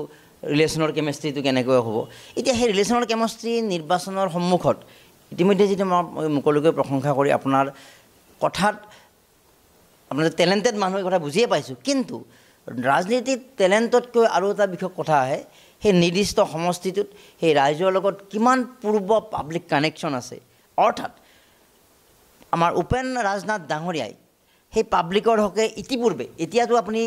ৰিলেশ্যনৰ কেমেষ্ট্ৰিটো কেনেকৈ হ'ব এতিয়া সেই ৰিলেশ্যনৰ কেমেষ্ট্ৰি নিৰ্বাচনৰ সন্মুখত ইতিমধ্যে যিটো মই মুকলিকৈ প্ৰশংসা কৰি আপোনাৰ কথাত আপোনাৰ টেলেণ্টেড মানুহৰ কথা বুজিয়ে পাইছোঁ কিন্তু ৰাজনীতিত টেলেণ্টতকৈ আৰু এটা বিশেষ কথা আহে সেই নিৰ্দিষ্ট সমষ্টিটোত সেই ৰাইজৰ লগত কিমান পূৰ্ব পাব্লিক কানেকশ্যন আছে অৰ্থাৎ আমাৰ উপেন ৰাজনাথ ডাঙৰীয়াই সেই পাব্লিকৰ হকে ইতিপূৰ্বে এতিয়াতো আপুনি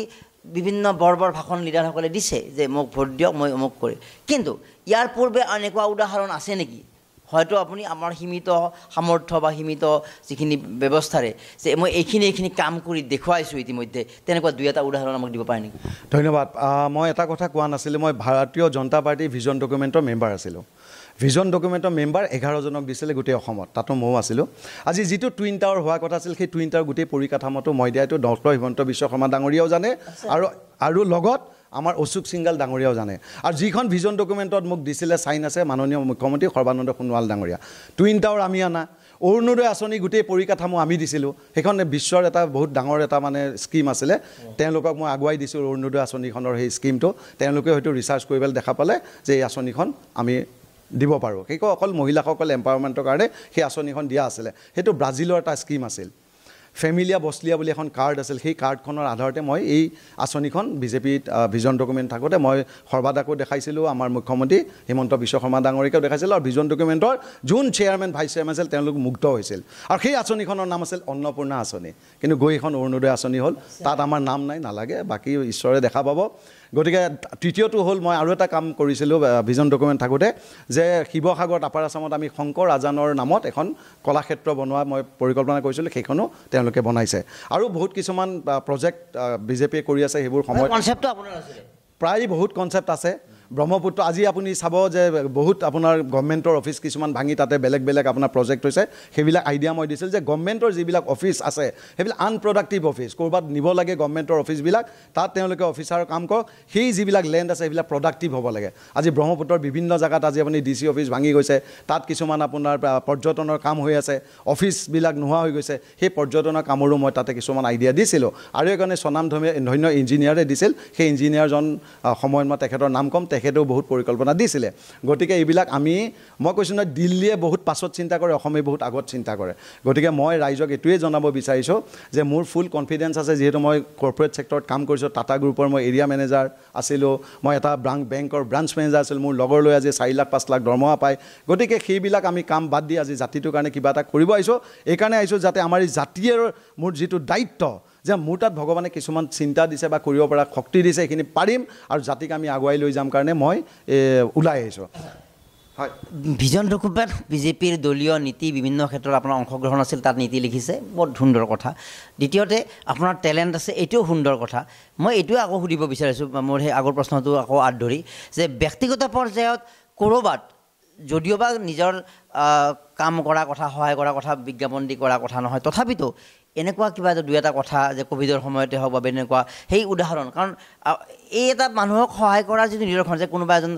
বিভিন্ন বৰ ভাষণ লিডাৰসকলে দিছে যে মোক ভোট দিয়ক মই অমুক কৰি কিন্তু ইয়াৰ পূৰ্বে এনেকুৱা উদাহৰণ আছে নেকি হয়তো আপুনি আমাৰ সীমিত সামৰ্থ্য বা সীমিত যিখিনি ব্যৱস্থাৰে যে মই এইখিনি কাম কৰি দেখুৱাইছোঁ ইতিমধ্যে তেনেকুৱা 2-এটা উদাহৰণ আমাক দিব পাৰে নেকি ধন্যবাদ মই এটা কথা কোৱা নাছিলোঁ মই ভাৰতীয় জনতা পাৰ্টি ভিজন ডকুমেণ্টৰ মেম্বাৰ আছিলোঁ ভিজন ডকুমেণ্টৰ মেম্বাৰ 11জনক দিছিলে গোটেই অসমত তাতো ময়ো আছিলোঁ আজি যিটো টুইন টাৱাৰ হোৱা কথা আছিল সেই টুইন টাৱাৰ গোটেই পৰিকাঠামোটো মই দিয়াটো ডক্টৰ হিমন্ত বিশ্ব শৰ্মা ডাঙৰীয়াও জানে আৰু লগত আমাৰ অশোক সিংগাল ডাঙৰীয়াও জানে আৰু যিখন ভিজন ডকুমেণ্টত মোক দিছিলে চাইন আছে মাননীয় মুখ্যমন্ত্ৰী সৰ্বানন্দ সোণোৱাল ডাঙৰীয়া টুইন টাৱাৰ আমি আনা অৰুণোদয় আঁচনি গোটেই পৰিকাঠামো আমি দিছিলোঁ সেইখন বিশ্বৰ এটা বহুত ডাঙৰ এটা মানে স্কিম আছিলে তেওঁলোকক মই আগুৱাই দিছোঁ অৰুণোদয় আঁচনিখনৰ সেই স্কিমটো তেওঁলোকে হয়তো ৰিচাৰ্চ কৰিবলৈ দেখা পালে যে এই আঁচনিখন আমি দিব পাৰোঁ সেইটো অকল মহিলাসকল এম্পাৱাৰমেণ্টৰ কাৰণে সেই আঁচনিখন দিয়া আছিলে সেইটো ব্ৰাজিলৰ এটা স্কিম আছিল ফেমিলিয়া বছলিয়া বুলি এখন কাৰ্ড আছিল সেই কাৰ্ডখনৰ আধাৰতে মই এই আঁচনিখন বিজেপিত ভিজন ডকুমেণ্ট থাকোঁতে মই সৰ্বাদাকো দেখাইছিলোঁ আমাৰ মুখ্যমন্ত্ৰী হিমন্ত বিশ্ব শৰ্মা ডাঙৰীয়াকেও দেখাইছিলোঁ আৰু ভিজন ডকুমেণ্টৰ যোন চেয়াৰমেন ভাইচ চেয়াৰমেন আছিল তেওঁলোক মুগ্ধ হৈছিল আৰু সেই আঁচনিখনৰ নাম আছিল অন্নপূৰ্ণা আঁচনি কিন্তু গৈ এখন অৰুণোদয় আঁচনি হ'ল তাত আমাৰ নাম নাই নালাগে বাকী ঈশ্বৰে দেখা পাব গতিকে তৃতীয়টো হ'ল মই আৰু এটা কাম কৰিছিলোঁ ভিজন ডকুমেণ্ট থাকোঁতে যে শিৱসাগৰত আপাৰ আছামত আমি শংকৰ আজানৰ নামত এখন কলাক্ষেত্ৰ বনোৱা মই পৰিকল্পনা কৰিছিলোঁ সেইখনো তেওঁলোকে বনাইছে আৰু বহুত কিছুমান প্ৰজেক্ট বিজেপিয়ে কৰি আছে সেইবোৰ সময়ত কনচেপ্টটো আপোনাৰ আছিলে প্ৰায় বহুত কনচেপ্ট আছে ব্ৰহ্মপুত্ৰ আজি আপুনি চাব যে বহুত আপোনাৰ গভৰ্ণমেণ্টৰ অফিচ কিছুমান ভাঙি তাতে বেলেগ আপোনাৰ প্ৰজেক্ট হৈছে সেইবিলাক আইডিয়া মই দিছিলোঁ যে গভৰ্ণমেণ্টৰ যিবিলাক অফিচ আছে সেইবিলাক আনপ্ৰডাক্টিভ অফিচ ক'ৰবাত নিব লাগে গভৰ্ণমেণ্টৰ অফিচবিলাক তাত তেওঁলোকে অফিচাৰ কাম কৰক সেই যিবিলাক লেণ্ড আছে সেইবিলাক প্ৰডাক্টিভ হ'ব লাগে আজি ব্ৰহ্মপুত্ৰৰ বিভিন্ন জেগাত আজি আপুনি DC অফিচ ভাঙি গৈছে তাত কিছুমান আপোনাৰ পৰ্যটনৰ কাম হৈ আছে অফিচবিলাক নোহোৱা হৈ গৈছে সেই পৰ্যটনৰ কামৰো মই তাতে কিছুমান আইডিয়া দিছিলোঁ আৰু এজনে স্বনাম ধন্য ইঞ্জিনিয়াৰে দিছিল সেই ইঞ্জিনিয়াৰজন সময়ত মই তেখেতৰ নাম ক'ম তেখেতেও বহুত পৰিকল্পনা দিছিলে গতিকে এইবিলাক মই কৈছোঁ নহয় দিল্লীয়ে বহুত পাছত চিন্তা কৰে অসমে বহুত আগত চিন্তা কৰে গতিকে মই ৰাইজক এইটোৱে জনাব বিচাৰিছোঁ যে মোৰ ফুল কনফিডেঞ্চ আছে যিহেতু মই কৰ্পৰেট ছেক্টৰত কাম কৰিছোঁ টাটা গ্ৰুপৰ মই এৰিয়া মেনেজাৰ আছিলোঁ মই এটা বেংকৰ ব্ৰাঞ্চ মেনেজাৰ আছিলোঁ মোৰ লগৰ লৈ আজি 4 লাখ 5 লাখ দৰমহা পায় গতিকে সেইবিলাক আমি কাম বাদ দি আজি জাতিটোৰ কাৰণে কিবা এটা কৰিব আহিছোঁ এইকাৰণে আহিছোঁ যাতে আমাৰ এই জাতিৰ মোৰ যিটো দায়িত্ব যে মোৰ তাত ভগৱানে কিছুমান চিন্তা দিছে বা কৰিব পৰা শক্তি দিছে এইখিনি পাৰিম আৰু জাতিক আমি আগুৱাই লৈ যাম কাৰণে মই ওলাই আহিছোঁ হয় ভিজন ডকুমেণ্ট বিজেপিৰ দলীয় নীতি বিভিন্ন ক্ষেত্ৰত আপোনাৰ অংশগ্ৰহণ আছিল তাত নীতি লিখিছে বৰ সুন্দৰ কথা দ্বিতীয়তে আপোনাৰ টেলেণ্ট আছে এইটোও সুন্দৰ কথা মই এইটোৱে আকৌ সুধিব বিচাৰিছোঁ মোৰ সেই আগৰ প্ৰশ্নটো আকৌ আঁত ধৰি যে ব্যক্তিগত পৰ্যায়ত ক'ৰবাত যদিওবা নিজৰ কাম কৰা কথা সহায় কৰা কথা বিজ্ঞাপন দি কৰা কথা নহয় তথাপিতো এনেকুৱা কিবা দুই এটা কথা যে ক'ভিডৰ সময়তে হওক বা এনেকুৱা সেই উদাহৰণ কাৰণ এই এটা মানুহক সহায় কৰাৰ যিটো নিদৰ্শন যে কোনোবা এজন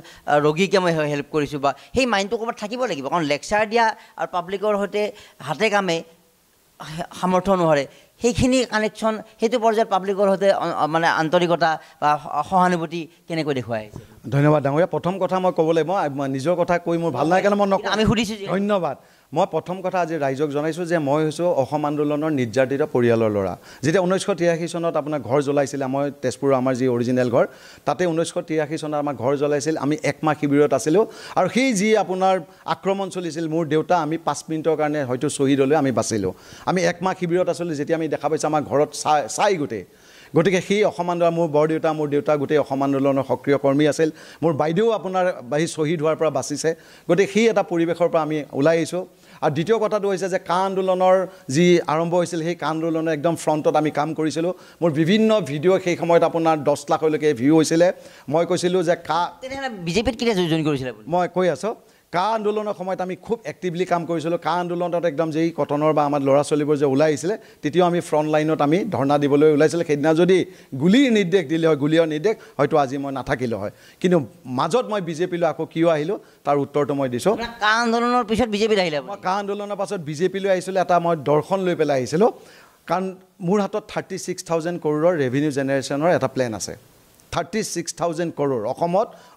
ৰোগীকে মই হেল্প কৰিছোঁ বা সেই মাইণ্ডটো ক'ৰবাত থাকিব লাগিব কাৰণ লেকচাৰ দিয়া আৰু পাব্লিকৰ সৈতে হাতে কামে সামৰ্থ্য অনুসাৰে সেইখিনি কানেকশ্যন সেইটো পৰ্যায়ত পাব্লিকৰ সৈতে মানে আন্তৰিকতা বা সহানুভূতি কেনেকৈ দেখুৱাই ধন্যবাদ ডাঙৰীয়া প্ৰথম কথা মই ক'বলৈ মই নিজৰ কথা কৈ মোৰ ভাল নাই কাৰণে মই আমি সুধিছোঁ ধন্যবাদ মই প্ৰথম কথা আজি ৰাইজক জনাইছোঁ যে মই হৈছোঁ অসম আন্দোলনৰ নিৰ্যাতিত পৰিয়ালৰ ল'ৰা যেতিয়া 1983 চনত আপোনাৰ ঘৰ জ্বলাইছিলে মই তেজপুৰৰ আমাৰ যি অৰিজিনেল ঘৰ তাতে 1983 চনত আমাৰ ঘৰ জ্বলাইছিল আমি একমাহ শিবিৰত আছিলোঁ আৰু সেই যি আপোনাৰ আক্ৰমণ চলিছিল মোৰ দেউতা আমি 5 মিনিটৰ কাৰণে হয়তো শ্বহীদ হ'লে আমি বাচিলোঁ আমি একমাহ শিবিৰত আছিলোঁ যেতিয়া আমি দেখা পাইছোঁ আমাৰ ঘৰত চাই গোটেই গতিকে সেই অসম আন্দোলন মোৰ মোৰ দেউতা গোটেই অসম আন্দোলনৰ সক্ৰিয় কৰ্মী আছিল মোৰ বাইদেউ আপোনাৰ সেই শ্বহীদ হোৱাৰ পৰা বাচিছে গতিকে সেই এটা পৰিৱেশৰ পৰা আমি ওলাই আহিছোঁ আৰু দ্বিতীয় কথাটো হৈছে যে কা আন্দোলনৰ যি আৰম্ভ হৈছিল সেই কা আন্দোলনৰ একদম ফ্ৰণ্টত আমি কাম কৰিছিলোঁ মোৰ বিভিন্ন ভিডিঅ' সেই সময়ত আপোনাৰ 10 লাখলৈকে ভিউ হৈছিলে মই কৈছিলোঁ যে তেনেহ'লে বিজেপিত কেতিয়া জইন কৰিছিলে মই কৈ আছোঁ কা আন্দোলনৰ সময়ত আমি খুব এক্টিভলি কাম কৰিছিলোঁ কা আন্দোলনত একদম যেই কটনৰ বা আমাৰ ল'ৰা ছোৱালীবোৰ যে ওলাই আহিছিলে তেতিয়াও আমি ফ্ৰণ্ট লাইনত আমি ধৰ্ণা দিবলৈ ওলাইছিলোঁ সেইদিনা যদি গুলিৰ নিৰ্দেশ দিলে হয় গুলীয়ৰ নিৰ্দেশ হয়তো আজি মই নাথাকিলোঁ হয় কিন্তু মাজত মই বিজেপিলৈ আকৌ কিয় আহিলোঁ তাৰ উত্তৰটো মই দিছোঁ কা আন্দোলনৰ পিছত বিজেপিত আহিলে মই কা আন্দোলনৰ পাছত বিজেপিলৈ আহিছিলোঁ এটা মই দৰ্শন লৈ পেলাই আহিছিলোঁ কাৰণ মোৰ হাতত 36,000 কৰোৰৰ ৰেভিনিউ জেনেৰেশ্যনৰ এটা প্লেন আছে 36,000 কৰোৰ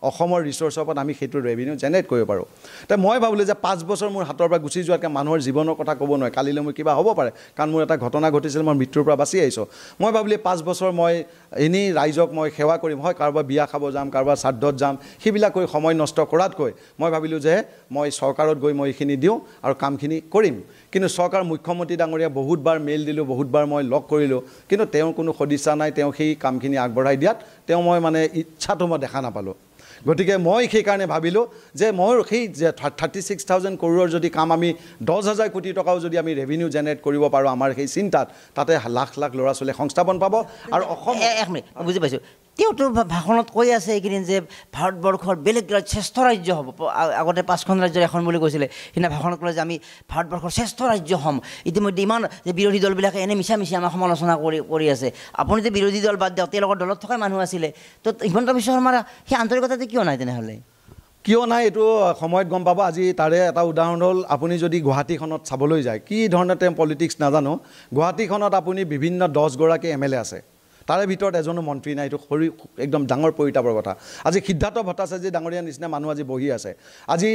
অসমৰ ৰিচোৰ্চৰ ওপৰত আমি সেইটো ৰেভিনিউ জেনেৰেট কৰিব পাৰোঁ তো মই ভাবিলোঁ যে 5 বছৰ মোৰ হাতৰ পৰা গুচি যোৱাতকৈ মানুহৰ জীৱনৰ কথা ক'ব নোৱাৰে কালিলৈ মোৰ কিবা হ'ব পাৰে কাৰণ মোৰ এটা ঘটনা ঘটিছিল মই মৃত্যুৰ পৰা বাচি আহিছোঁ মই ভাবিলোঁ 5 বছৰ মই এনেই ৰাইজক মই সেৱা কৰিম হয় কাৰোবাৰ বিয়া খাব যাম কাৰোবাৰ শ্ৰাদ্ধত যাম সেইবিলাক কৰি সময় নষ্ট কৰাতকৈ মই ভাবিলোঁ যে মই চৰকাৰত গৈ মই এইখিনি দিওঁ আৰু কামখিনি কৰিম কিন্তু চৰকাৰ মুখ্যমন্ত্ৰী ডাঙৰীয়া বহুতবাৰ মেইল দিলোঁ বহুতবাৰ মই লগ কৰিলোঁ কিন্তু তেওঁৰ কোনো সদিচ্ছা নাই তেওঁ সেই কামখিনি আগবঢ়াই দিয়াত তেওঁ মই মানে ইচ্ছাটো মই দেখা নাপালোঁ গতিকে মই সেইকাৰণে ভাবিলোঁ যে মই সেই 36,000 কৰোৰৰ যদি কাম আমি 10,000 কোটি টকাও যদি আমি ৰেভিনিউ জেনেৰেট কৰিব পাৰোঁ আমাৰ সেই চিন্তাত তাতে লাখ লাখ ল'ৰা ছোৱালীয়ে সংস্থাপন পাব আৰু অসম এক মিনিট বুজি পাইছোঁ তেওঁতো ভাষণত কৈ আছে এইকেইদিন যে ভাৰতবৰ্ষৰ বেলেগ শ্ৰেষ্ঠ ৰাজ্য হ'ব আগতে 5খন ৰাজ্যৰ এখন বুলি কৈছিলে সেইদিনা ভাষণত ক'লে যে আমি ভাৰতবৰ্ষৰ শ্ৰেষ্ঠ ৰাজ্য হ'ম ইতিমধ্যে ইমান যে বিৰোধী দলবিলাকে এনে মিছা আমাক সমালোচনা কৰি আছে আপুনি যে বিৰোধী দল বাদ দিয়ক তেওঁলোকৰ দলত থকা মানুহ আছিলে তো হিমন্ত বিশ্ব শৰ্মাৰ সেই আন্তৰিকতাটো কিয় নাই তেনেহ'লে কিয় নাই এইটো সময়ত গম পাব আজি তাৰে এটা উদাহৰণ হ'ল আপুনি যদি গুৱাহাটীখনত চাবলৈ যায় কি ধৰণে তেওঁ পলিটিক্স নাজানো গুৱাহাটীখনত আপুনি বিভিন্ন 10গৰাকী MLA আছে তাৰে ভিতৰত এজনো মন্ত্ৰী নাই এইটো একদম ডাঙৰ পৰিতাপৰ কথা আজি সিদ্ধাৰ্থ ভট্টাচাৰ্য ডাঙৰীয়া নিচিনা মানুহ আজি বহি আছে আজি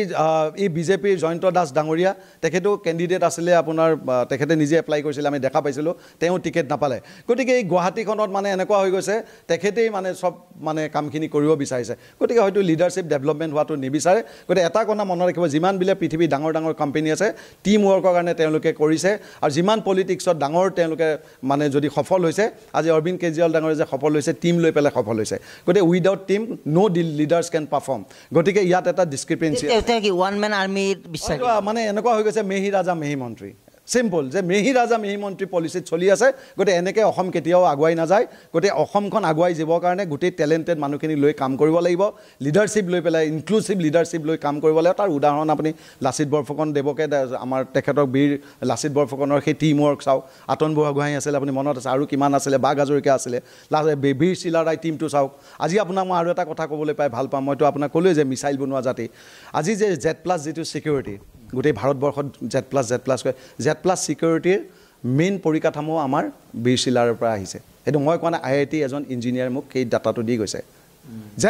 এই বিজেপিৰ জয়ন্ত দাস ডাঙৰীয়া তেখেতো কেণ্ডিডেট আছিলে আপোনাৰ তেখেতে নিজে এপ্লাই কৰিছিলে আমি দেখা পাইছিলোঁ তেওঁ টিকেট নাপালে গতিকে এই গুৱাহাটীখনত মানে এনেকুৱা হৈ গৈছে তেখেতেই মানে চব মানে কামখিনি কৰিব বিচাৰিছে গতিকে হয়তো লিডাৰশ্বিপ ডেভেলপমেণ্ট হোৱাটো নিবিচাৰে গতিকে এটা কথা মনত ৰাখিব যিমান বিলাক পৃথিৱীৰ ডাঙৰ ডাঙৰ কোম্পানী আছে টিম ৱৰ্কৰ কাৰণে তেওঁলোকে কৰিছে আৰু যিমান পলিটিক্সত ডাঙৰ তেওঁলোকে মানে যদি সফল হৈছে আজি অৰবিন্দ কেজৰিৱাল ডাঙৰে যে সফল হৈছে টিম লৈ পেলাই সফল হৈছে গতিকে উইদাউট টিম ন' লিডাৰ্ছ কেন পাৰফৰ্ম গতিকে ইয়াত এটা ডিছক্ৰিপেঞ্চি ওৱান মেন আৰ্মিৰ বিশ্বাস মানে এনেকুৱা হৈ গৈছে মেহি ৰাজা মেহি মন্ত্ৰী সিম্পল যে মেহি ৰাজা মেহি মন্ত্ৰী পলিচিত চলি আছে গতিকে এনেকৈ অসম কেতিয়াও আগুৱাই নাযায় গতিকে অসমখন আগুৱাই যাবৰ কাৰণে গোটেই টেলেণ্টেড মানুহখিনি লৈ কাম কৰিব লাগিব লিডাৰশ্বিপ লৈ পেলাই ইনক্লুচিভ লিডাৰশ্বিপ লৈ কাম কৰিব লাগিব তাৰ উদাহৰণ আপুনি লাচিত বৰফুকন দেৱকে আমাৰ তেখেতক বীৰ লাচিত বৰফুকনৰ সেই টিম ৱৰ্ক চাওক আতন বুঢ়াগোহাঁই আছিলে আপুনি মনত আছে আৰু কিমান আছিলে বাঘ হাজৰিকা আছিলে বীৰ চিলাৰায় টিমটো চাওক আজি আপোনাক মই আৰু এটা কথা ক'বলৈ পাই ভাল পাম মইতো আপোনাক ক'লোৱে যে মিছাইল বনোৱা জাতি আজি যে Z+ যিটো ছিকিউৰিটি গোটেই ভাৰতবৰ্ষত Z+ কয় Z+ ছিকিউৰিটিৰ মেইন পৰিকাঠামো আমাৰ বীৰ চিলাৰৰ পৰা আহিছে সেইটো মই কোৱা নাই IIT এজন ইঞ্জিনিয়াৰ মোক সেই ডাটাটো দি গৈছে Z+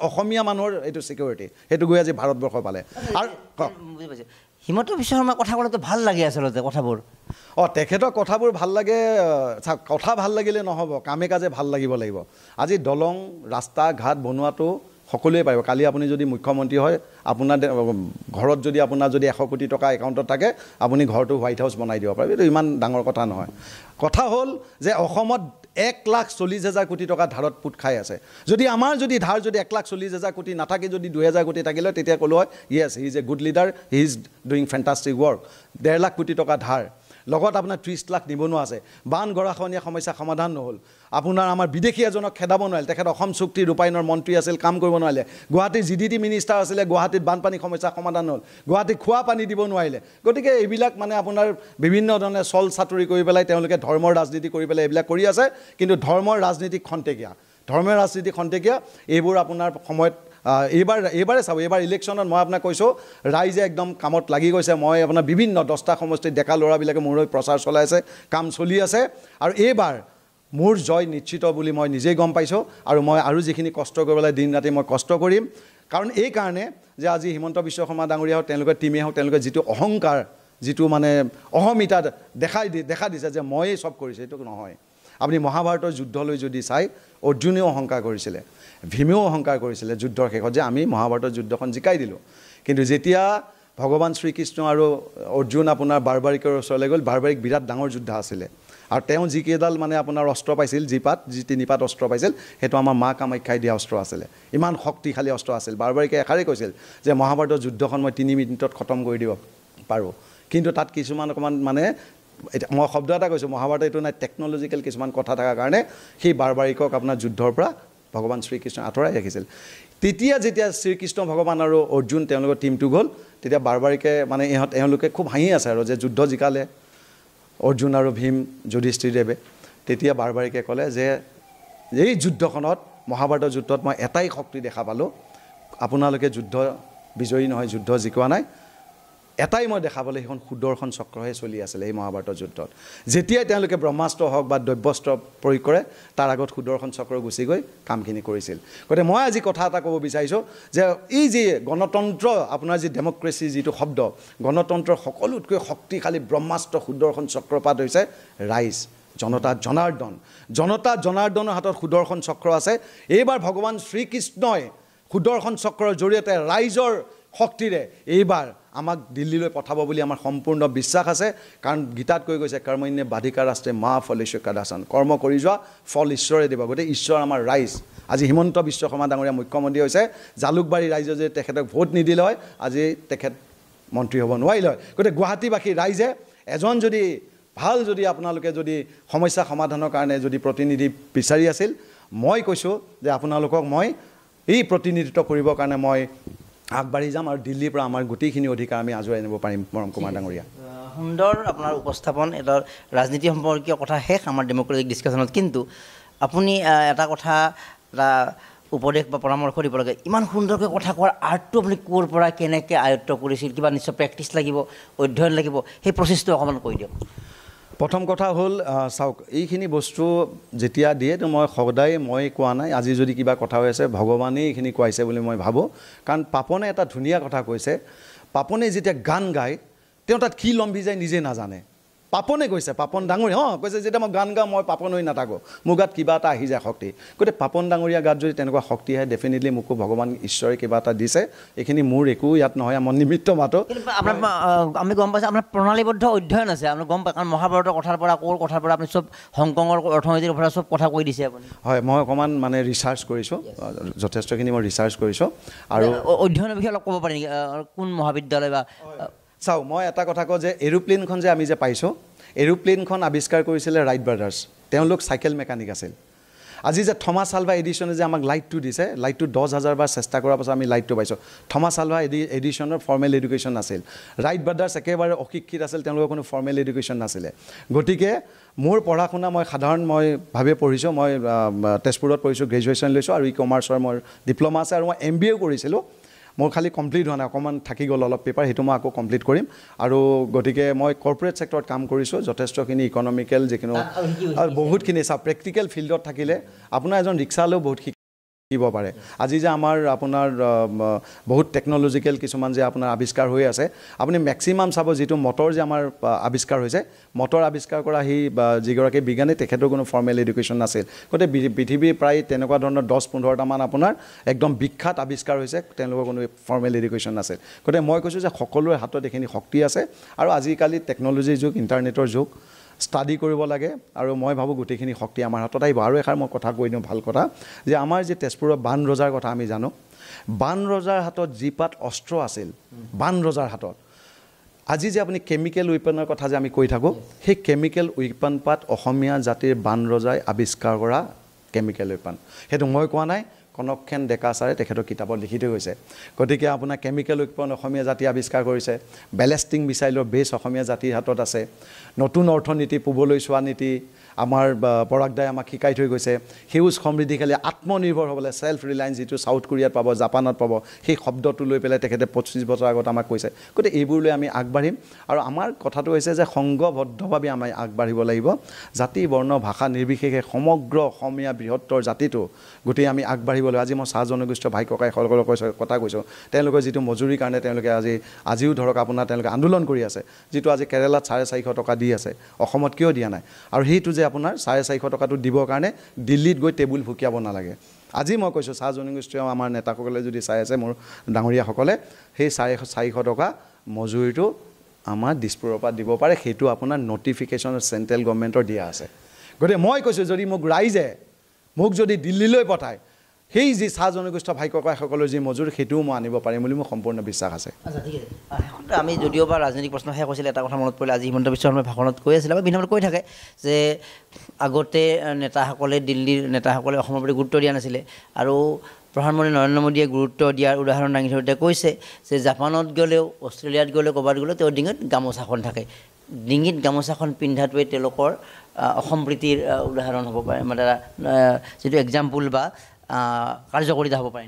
অসমীয়া মানুহৰ এইটো ছিকিউৰিটি সেইটো গৈ আজি ভাৰতবৰ্ষ পালে আৰু হিমন্ত বিশ্ব শৰ্মাৰ কথা ক'লেতো ভাল লাগে আচলতে কথাবোৰ তেখেতৰ কথাবোৰ ভাল লাগে কথা ভাল লাগিলে নহ'ব কামে কাজে ভাল লাগিব লাগিব আজি দলং ৰাস্তা ঘাট বনোৱাটো সকলোৱে পাৰিব কালি আপুনি যদি মুখ্যমন্ত্ৰী হয় আপোনাৰ ঘৰত যদি আপোনাৰ যদি 100 কোটি টকা একাউণ্টত থাকে আপুনি ঘৰটো হোৱাইট হাউচ বনাই দিব পাৰিব এইটো ইমান ডাঙৰ কথা নহয় কথা হ'ল যে অসমত 1,40,000 কোটি টকা ধাৰত পুট খাই আছে যদি আমাৰ যদি ধাৰ যদি 1,40,000 কোটি নাথাকে যদি 2,000 কোটি থাকিলে তেতিয়া ক'লো হয় yes he is a good leader he is doing fantastic work 1.5 lakh কোটি টকা ধাৰ লগত আপোনাৰ 30 লাখ নিবনুৱা আছে বান গৰাখহনীয়া সমস্যা সমাধান নহ'ল আপোনাৰ আমাৰ বিদেশী এজনক খেদাব নোৱাৰিলে তেখেত অসম চুক্তি ৰূপায়ণৰ মন্ত্ৰী আছিল কাম কৰিব নোৱাৰিলে গুৱাহাটীৰ জিডিটি মিনিষ্টাৰ আছিলে গুৱাহাটীত বানপানী সমস্যা সমাধান নহ'ল গুৱাহাটীক খোৱা পানী দিব নোৱাৰিলে গতিকে এইবিলাক মানে আপোনাৰ বিভিন্ন ধৰণে চল চাতুৰি কৰি পেলাই তেওঁলোকে ধৰ্মৰ ৰাজনীতি কৰি পেলাই এইবিলাক কৰি আছে কিন্তু ধৰ্মৰ ৰাজনীতি খন্তেকীয়া এইবোৰ আপোনাৰ সময়ত এইবাৰে চাব এইবাৰ ইলেকশ্যনত মই আপোনাক কৈছোঁ ৰাইজে একদম কামত লাগি গৈছে মই আপোনাৰ বিভিন্ন 10টা সমষ্টিত ডেকা ল'ৰাবিলাকে মোৰ হৈ প্ৰচাৰ চলাইছে কাম চলি আছে আৰু এইবাৰ মোৰ জয় নিশ্চিত বুলি মই নিজেই গম পাইছোঁ আৰু মই আৰু যিখিনি কষ্ট কৰিবলৈ দিন ৰাতি মই কষ্ট কৰিম কাৰণ এই কাৰণে যে আজি হিমন্ত বিশ্ব শৰ্মা ডাঙৰীয়া হওক তেওঁলোকৰ টিমেই হওক তেওঁলোকে যিটো অহংকাৰ যিটো মানে অহমিতা দেখা দিছে যে ময়েই চব কৰিছোঁ এইটো নহয় আপুনি মহাভাৰতৰ যুদ্ধলৈ যদি চাই অৰ্জুনেও অহংকাৰ কৰিছিলে ভীমেও অহংকাৰ কৰিছিলে যুদ্ধৰ শেষত যে আমি মহাভাৰতৰ যুদ্ধখন জিকাই দিলোঁ কিন্তু যেতিয়া ভগৱান শ্ৰীকৃষ্ণ আৰু অৰ্জুন আপোনাৰ বাৰবাৰিকৰ ওচৰলৈ গ'ল বাৰবাৰিক বিৰাট ডাঙৰ যুদ্ধ আছিলে আৰু তেওঁ যিকেইডাল মানে আপোনাৰ অস্ত্ৰ পাইছিল যি 3 পাত অস্ত্ৰ পাইছিল সেইটো আমাৰ মা কামাখ্যাই দিয়া অস্ত্ৰ আছিলে ইমান শক্তিশালী অস্ত্ৰ আছিল বাৰবাৰিকে এষাৰেই কৈছিল যে মহাভাৰতৰ যুদ্ধখন মই 3 মিনিটত খতম কৰি দিব পাৰোঁ কিন্তু তাত কিছুমান অকণমান মানে মই শব্দ এটা কৈছোঁ মহাভাৰত এইটো নাই টেকন'লজিকেল কিছুমান কথা থকাৰ কাৰণে সেই বাৰবাৰিকক আপোনাৰ যুদ্ধৰ পৰা ভগৱান শ্ৰীকৃষ্ণ আঁতৰাই ৰাখিছিল যেতিয়া শ্ৰীকৃষ্ণ ভগৱান আৰু অৰ্জুন তেওঁলোকৰ টিমটো গ'ল তেতিয়া বাৰবাৰিকে মানে এওঁলোকে খুব হাঁহি আছে আৰু যে যুদ্ধ জিকালে অৰ্জুন আৰু ভীম যুধিষ্ঠিৰদেৱে তেতিয়া বাৰবাৰিকে ক'লে যে এই যুদ্ধখনত মহাভাৰতৰ যুদ্ধত মই এটাই শক্তি দেখা পালোঁ আপোনালোকে যুদ্ধ বিজয়ী নহয় যুদ্ধ জিকোৱা নাই এটাই মই দেখা পালোঁ সেইখন সুদৰ্শন চক্ৰহে চলি আছিলে এই মহাভাৰতৰ যুদ্ধত যেতিয়াই তেওঁলোকে ব্ৰহ্মাস্ত্ৰ হওক বা দৈব্যস্ত্ৰ প্ৰয়োগ কৰে তাৰ আগত সুদৰ্শন চক্ৰ গুচি গৈ কামখিনি কৰিছিল গতিকে মই আজি কথা এটা ক'ব বিচাৰিছোঁ যে এই যি গণতন্ত্ৰ আপোনাৰ যি ডেমক্ৰেচি যিটো শব্দ গণতন্ত্ৰৰ সকলোতকৈ শক্তিশালী ব্ৰহ্মাস্ত্ৰ সুদৰ্শন চক্ৰপাত হৈছে ৰাইজ জনতা জনাৰ্দনৰ হাতত সুদৰ্শন চক্ৰ আছে এইবাৰ ভগৱান শ্ৰীকৃষ্ণই সুদৰ্শন চক্ৰৰ জৰিয়তে ৰাইজৰ শক্তিৰে এইবাৰ আমাক দিল্লীলৈ পঠাব বুলি আমাৰ সম্পূৰ্ণ বিশ্বাস আছে কাৰণ গীতাত কৈ গৈছে কৰ্মণ্যে বাধিকা ৰাষ্ট্ৰে মা ফলেশ্বৰ কাদাসন কৰ্ম কৰি যোৱা ফল ঈশ্বৰে দিব গতিকে ঈশ্বৰ আমাৰ ৰাইজ আজি হিমন্ত বিশ্ব শৰ্মা ডাঙৰীয়া মুখ্যমন্ত্ৰী হৈছে জালুকবাৰী ৰাইজে যদি তেখেতক ভোট নিদিলে হয় আজি তেখেত মন্ত্ৰী হ'ব নোৱাৰিলে হয় গতিকে গুৱাহাটীবাসী ৰাইজে এজন যদি ভাল যদি আপোনালোকে যদি সমস্যা সমাধানৰ কাৰণে যদি প্ৰতিনিধি বিচাৰি আছিল মই কৈছোঁ যে আপোনালোকক মই এই প্ৰতিনিধিত্ব কৰিবৰ কাৰণে মই আগবাঢ়ি যাম আৰু দিল্লীৰ পৰা আমাৰ গোটেইখিনি অধিকাৰ আমি আজৰাই আনিব পাৰিম মৰম কুমাৰ ডাঙৰীয়া সুন্দৰ আপোনাৰ উপস্থাপন এটা ৰাজনীতি সম্পৰ্কীয় কথা শেষ আমাৰ ডেমক্ৰেটিক ডিছকাশ্যনত কিন্তু আপুনি এটা কথা এটা উপদেশ বা পৰামৰ্শ দিব লাগে ইমান সুন্দৰকৈ কথা কোৱাৰ আৰ্টটো আপুনি ক'ৰ পৰা কেনেকৈ আয়ত্ব কৰিছিল কিবা নিশ্চয় প্ৰেক্টিচ লাগিব অধ্যয়ন লাগিব সেই প্ৰচেছটো অকণমান কৈ দিয়ক প্ৰথম কথা হ'ল চাওক এইখিনি বস্তু যেতিয়া দিয়ে তো মই সদায় মই কোৱা নাই আজি যদি কিবা কথা হৈ আছে ভগৱানেই এইখিনি কোৱাইছে বুলি মই ভাবোঁ কাৰণ পাপনে এটা ধুনীয়া কথা কৈছে পাপনে যেতিয়া গান গায় তেওঁ তাত কি লম্বি যায় নিজে নাজানে পাপনে কৈছে পাপন ডাঙৰীয়া কৈছে যেতিয়া মই গান গাওঁ মই পাপন হৈ নাথাকোঁ মোৰ গাত কিবা এটা আহি যায় শক্তি গতিকে পাপন ডাঙৰীয়া গাত যদি তেনেকুৱা শক্তি আহে ডেফিনেটলি মোকো ভগৱান ঈশ্বৰে কিবা এটা দিছে এইখিনি মোৰ একো ইয়াত নহয় মই নিমিত্ত মাতো আমি গম পাইছোঁ আপোনাৰ প্ৰণালীবদ্ধ অধ্যয়ন আছে আপুনি গম পায় কাৰণ মহাভাৰতৰ কথাৰ পৰা ক'ৰ কথাৰ পৰা আপুনি চব হংকঙৰ অৰ্থনীতিৰ পৰা চব কথা কৈ দিছে আপুনি হয় মই অকণমান মানে ৰিচাৰ্চ কৰিছোঁ যথেষ্টখিনি মই ৰিচাৰ্চ কৰিছোঁ আৰু অধ্যয়নৰ বিষয়ে অলপ ক'ব পাৰি নেকি কোন মহাবিদ্যালয় বা চাওক মই এটা কথা কওঁ যে এৰোপ্লেনখন যে আমি যে পাইছোঁ এৰোপ্লেনখন আৱিষ্কাৰ কৰিছিলে ৰাইট ব্ৰাদাৰ্ছ তেওঁলোক চাইকেল মেকানিক আছিল আজি যে থমাছ আলভা এডিশ্যনে যে আমাক লাইটটো দিছে লাইটটো 10,000 বাৰ চেষ্টা কৰাৰ পাছত আমি লাইটটো পাইছোঁ থমাছ আলভা এডিশ্যনৰ ফৰ্মেল এডুকেশ্যন নাছিল ৰাইট ব্ৰাদাৰ্ছ একেবাৰে অশিক্ষিত আছিল তেওঁলোকৰ কোনো ফৰ্মেল এডুকেশ্যন নাছিলে গতিকে মোৰ পঢ়া শুনা মই সাধাৰণ মই ভাৱে পঢ়িছোঁ মই তেজপুৰত পঢ়িছোঁ গ্ৰেজুৱেশ্যন লৈছোঁ আৰু কমাৰ্চৰ মোৰ ডিপ্ল'মা আছে আৰু মই MBA কৰিছিলোঁ মোৰ খালি কমপ্লিট হোৱা নাই অকণমান থাকি গ'ল অলপ পেপাৰ সেইটো মই আকৌ কমপ্লিট কৰিম আৰু গতিকে মই কৰ্পৰেট ছেক্টৰত কাম কৰিছোঁ যথেষ্টখিনি ইকনমিকেল যিকোনো আৰু বহুতখিনি চাওক প্ৰেক্টিকেল ফিল্ডত থাকিলে আপোনাৰ এজন ৰিক্সালৈও বহুত শিকিব পাৰে আজি যে আমাৰ আপোনাৰ বহুত টেকন'লজিকেল কিছুমান যে আপোনাৰ আৱিষ্কাৰ হৈ আছে আপুনি মেক্সিমাম চাব যিটো মটৰ যে আমাৰ আৱিষ্কাৰ হৈছে মটৰ আৱিষ্কাৰ কৰা সেই যিগৰাকী বিজ্ঞানী তেখেতৰ কোনো ফৰ্মেল এডুকেশ্যন নাছিল গতিকে পৃথিৱীৰ প্ৰায় তেনেকুৱা ধৰণৰ 10-15টামান আপোনাৰ একদম বিখ্যাত আৱিষ্কাৰ হৈছে তেওঁলোকৰ কোনো ফৰ্মেল এডুকেশ্যন নাছিল গতিকে মই কৈছোঁ যে সকলোৰে হাতত এইখিনি শক্তি আছে আৰু আজিকালি টেকন'লজিৰ যুগ ইণ্টাৰনেটৰ যুগ ষ্টাডি কৰিব লাগে আৰু মই ভাবোঁ গোটেইখিনি শক্তি আমাৰ হাতত আহিব আৰু এষাৰ মই কথা কৈ দিওঁ ভাল কথা যে আমাৰ যে তেজপুৰৰ বান ৰজাৰ কথা আমি জানো বান ৰজাৰ হাতত যি পাত অস্ত্ৰ আছিল বান ৰজাৰ হাতত আজি যে আপুনি কেমিকেল উইপনৰ কথা যে আমি কৈ থাকোঁ সেই কেমিকেল উইপন পাত অসমীয়া জাতিৰ বান ৰজাই আৱিষ্কাৰ কৰা কেমিকেল উইপন সেইটো মই কোৱা নাই কনকক্ষেন ডেকা ছাৰে তেখেতৰ কিতাপত লিখি থৈ গৈছে গতিকে আপোনাৰ কেমিকেল উইপন অসমীয়া জাতি আৱিষ্কাৰ কৰিছে বেলেষ্টিং মিছাইলৰ বেছ অসমীয়া জাতিৰ হাতত আছে নতুন অৰ্থনীতি পূবলৈ চোৱা নীতি আমাৰ পৰাগদাই আমাক শিকাই থৈ গৈছে সেউজ সমৃদ্ধিশালী আত্মনিৰ্ভৰ হ'বলৈ সেল্ফ ৰিলায়েন্স যিটো সাউথ কোৰিয়াত পাব জাপানত পাব সেই শব্দটো লৈ পেলাই তেখেতে 25 বছৰ আগত আমাক কৈছে গতিকে এইবোৰ লৈ আমি আগবাঢ়িম আৰু আমাৰ কথাটো হৈছে যে সংঘবদ্ধভাৱে আমি আগবাঢ়িব লাগিব জাতি বৰ্ণ ভাষা নিৰ্বিশেষে সমগ্ৰ অসমীয়া বৃহত্তৰ জাতিটো গোটেই আমি আগবাঢ়িব লাগিব আজি মই চাহ জনগোষ্ঠীয় ভাই ককাইসকলৰ কথা কৈছোঁ তেওঁলোকৰ যিটো মজুৰিৰ কাৰণে তেওঁলোকে আজিও ধৰক আপোনাৰ তেওঁলোকে আন্দোলন কৰি আছে যিটো আজি কেৰালাত 450 টকা দি আছে অসমত কিয় দিয়া নাই আৰু সেইটো যে আপোনাৰ 450 টকাটো দিবৰ কাৰণে দিল্লীত গৈ টেবুল ফুকিয়াব নালাগে আজি মই কৈছোঁ চাহ জনগোষ্ঠীয় আমাৰ নেতাসকলে যদি চাই আছে মোৰ ডাঙৰীয়াসকলে সেই 450 টকা মজুৰিটো আমাৰ দিছপুৰৰ পৰা দিব পাৰে সেইটো আপোনাৰ নটিফিকেশ্যন চেণ্ট্ৰেল গভৰ্ণমেণ্টৰ দিয়া আছে গতিকে মই কৈছোঁ যদি মোক ৰাইজে মোক যদি দিল্লীলৈ পঠায় সেই যি চাহ জনগোষ্ঠীয় ভাই ককাইসকলৰ যি মজুৰি সেইটোও মই আনিব পাৰিম বুলি মোৰ সম্পূৰ্ণ বিশ্বাস আছে আচ্ছা ঠিক আছে আমি যদিও বা ৰাজনৈতিক প্ৰশ্ন শেষ হৈছিলে এটা কথা মনত পৰিলে আজি হিমন্ত বিশ্ব শৰ্মাই ভাষণত কৈ আছিলে বা বিভিন্ন কৈ থাকে যে আগতে নেতাসকলে দিল্লীৰ নেতাসকলে অসমৰ প্ৰতি গুৰুত্ব দিয়া নাছিলে আৰু প্ৰধানমন্ত্ৰী নৰেন্দ্ৰ মোদীয়ে গুৰুত্ব দিয়াৰ উদাহৰণ দাঙি ধৰোঁতে কৈছে যে জাপানত গ'লেও অষ্ট্ৰেলিয়াত গ'লেও ক'ৰবাত গ'লেও তেওঁৰ ডিঙিত গামোচাখন থাকে ডিঙিত গামোচাখন পিন্ধাটোৱে তেওঁলোকৰ অসম প্ৰীতিৰ উদাহৰণ হ'ব পাৰে মানে যিটো এক্সাম্পল বা কাৰ্যকৰীতা হ'ব পাৰে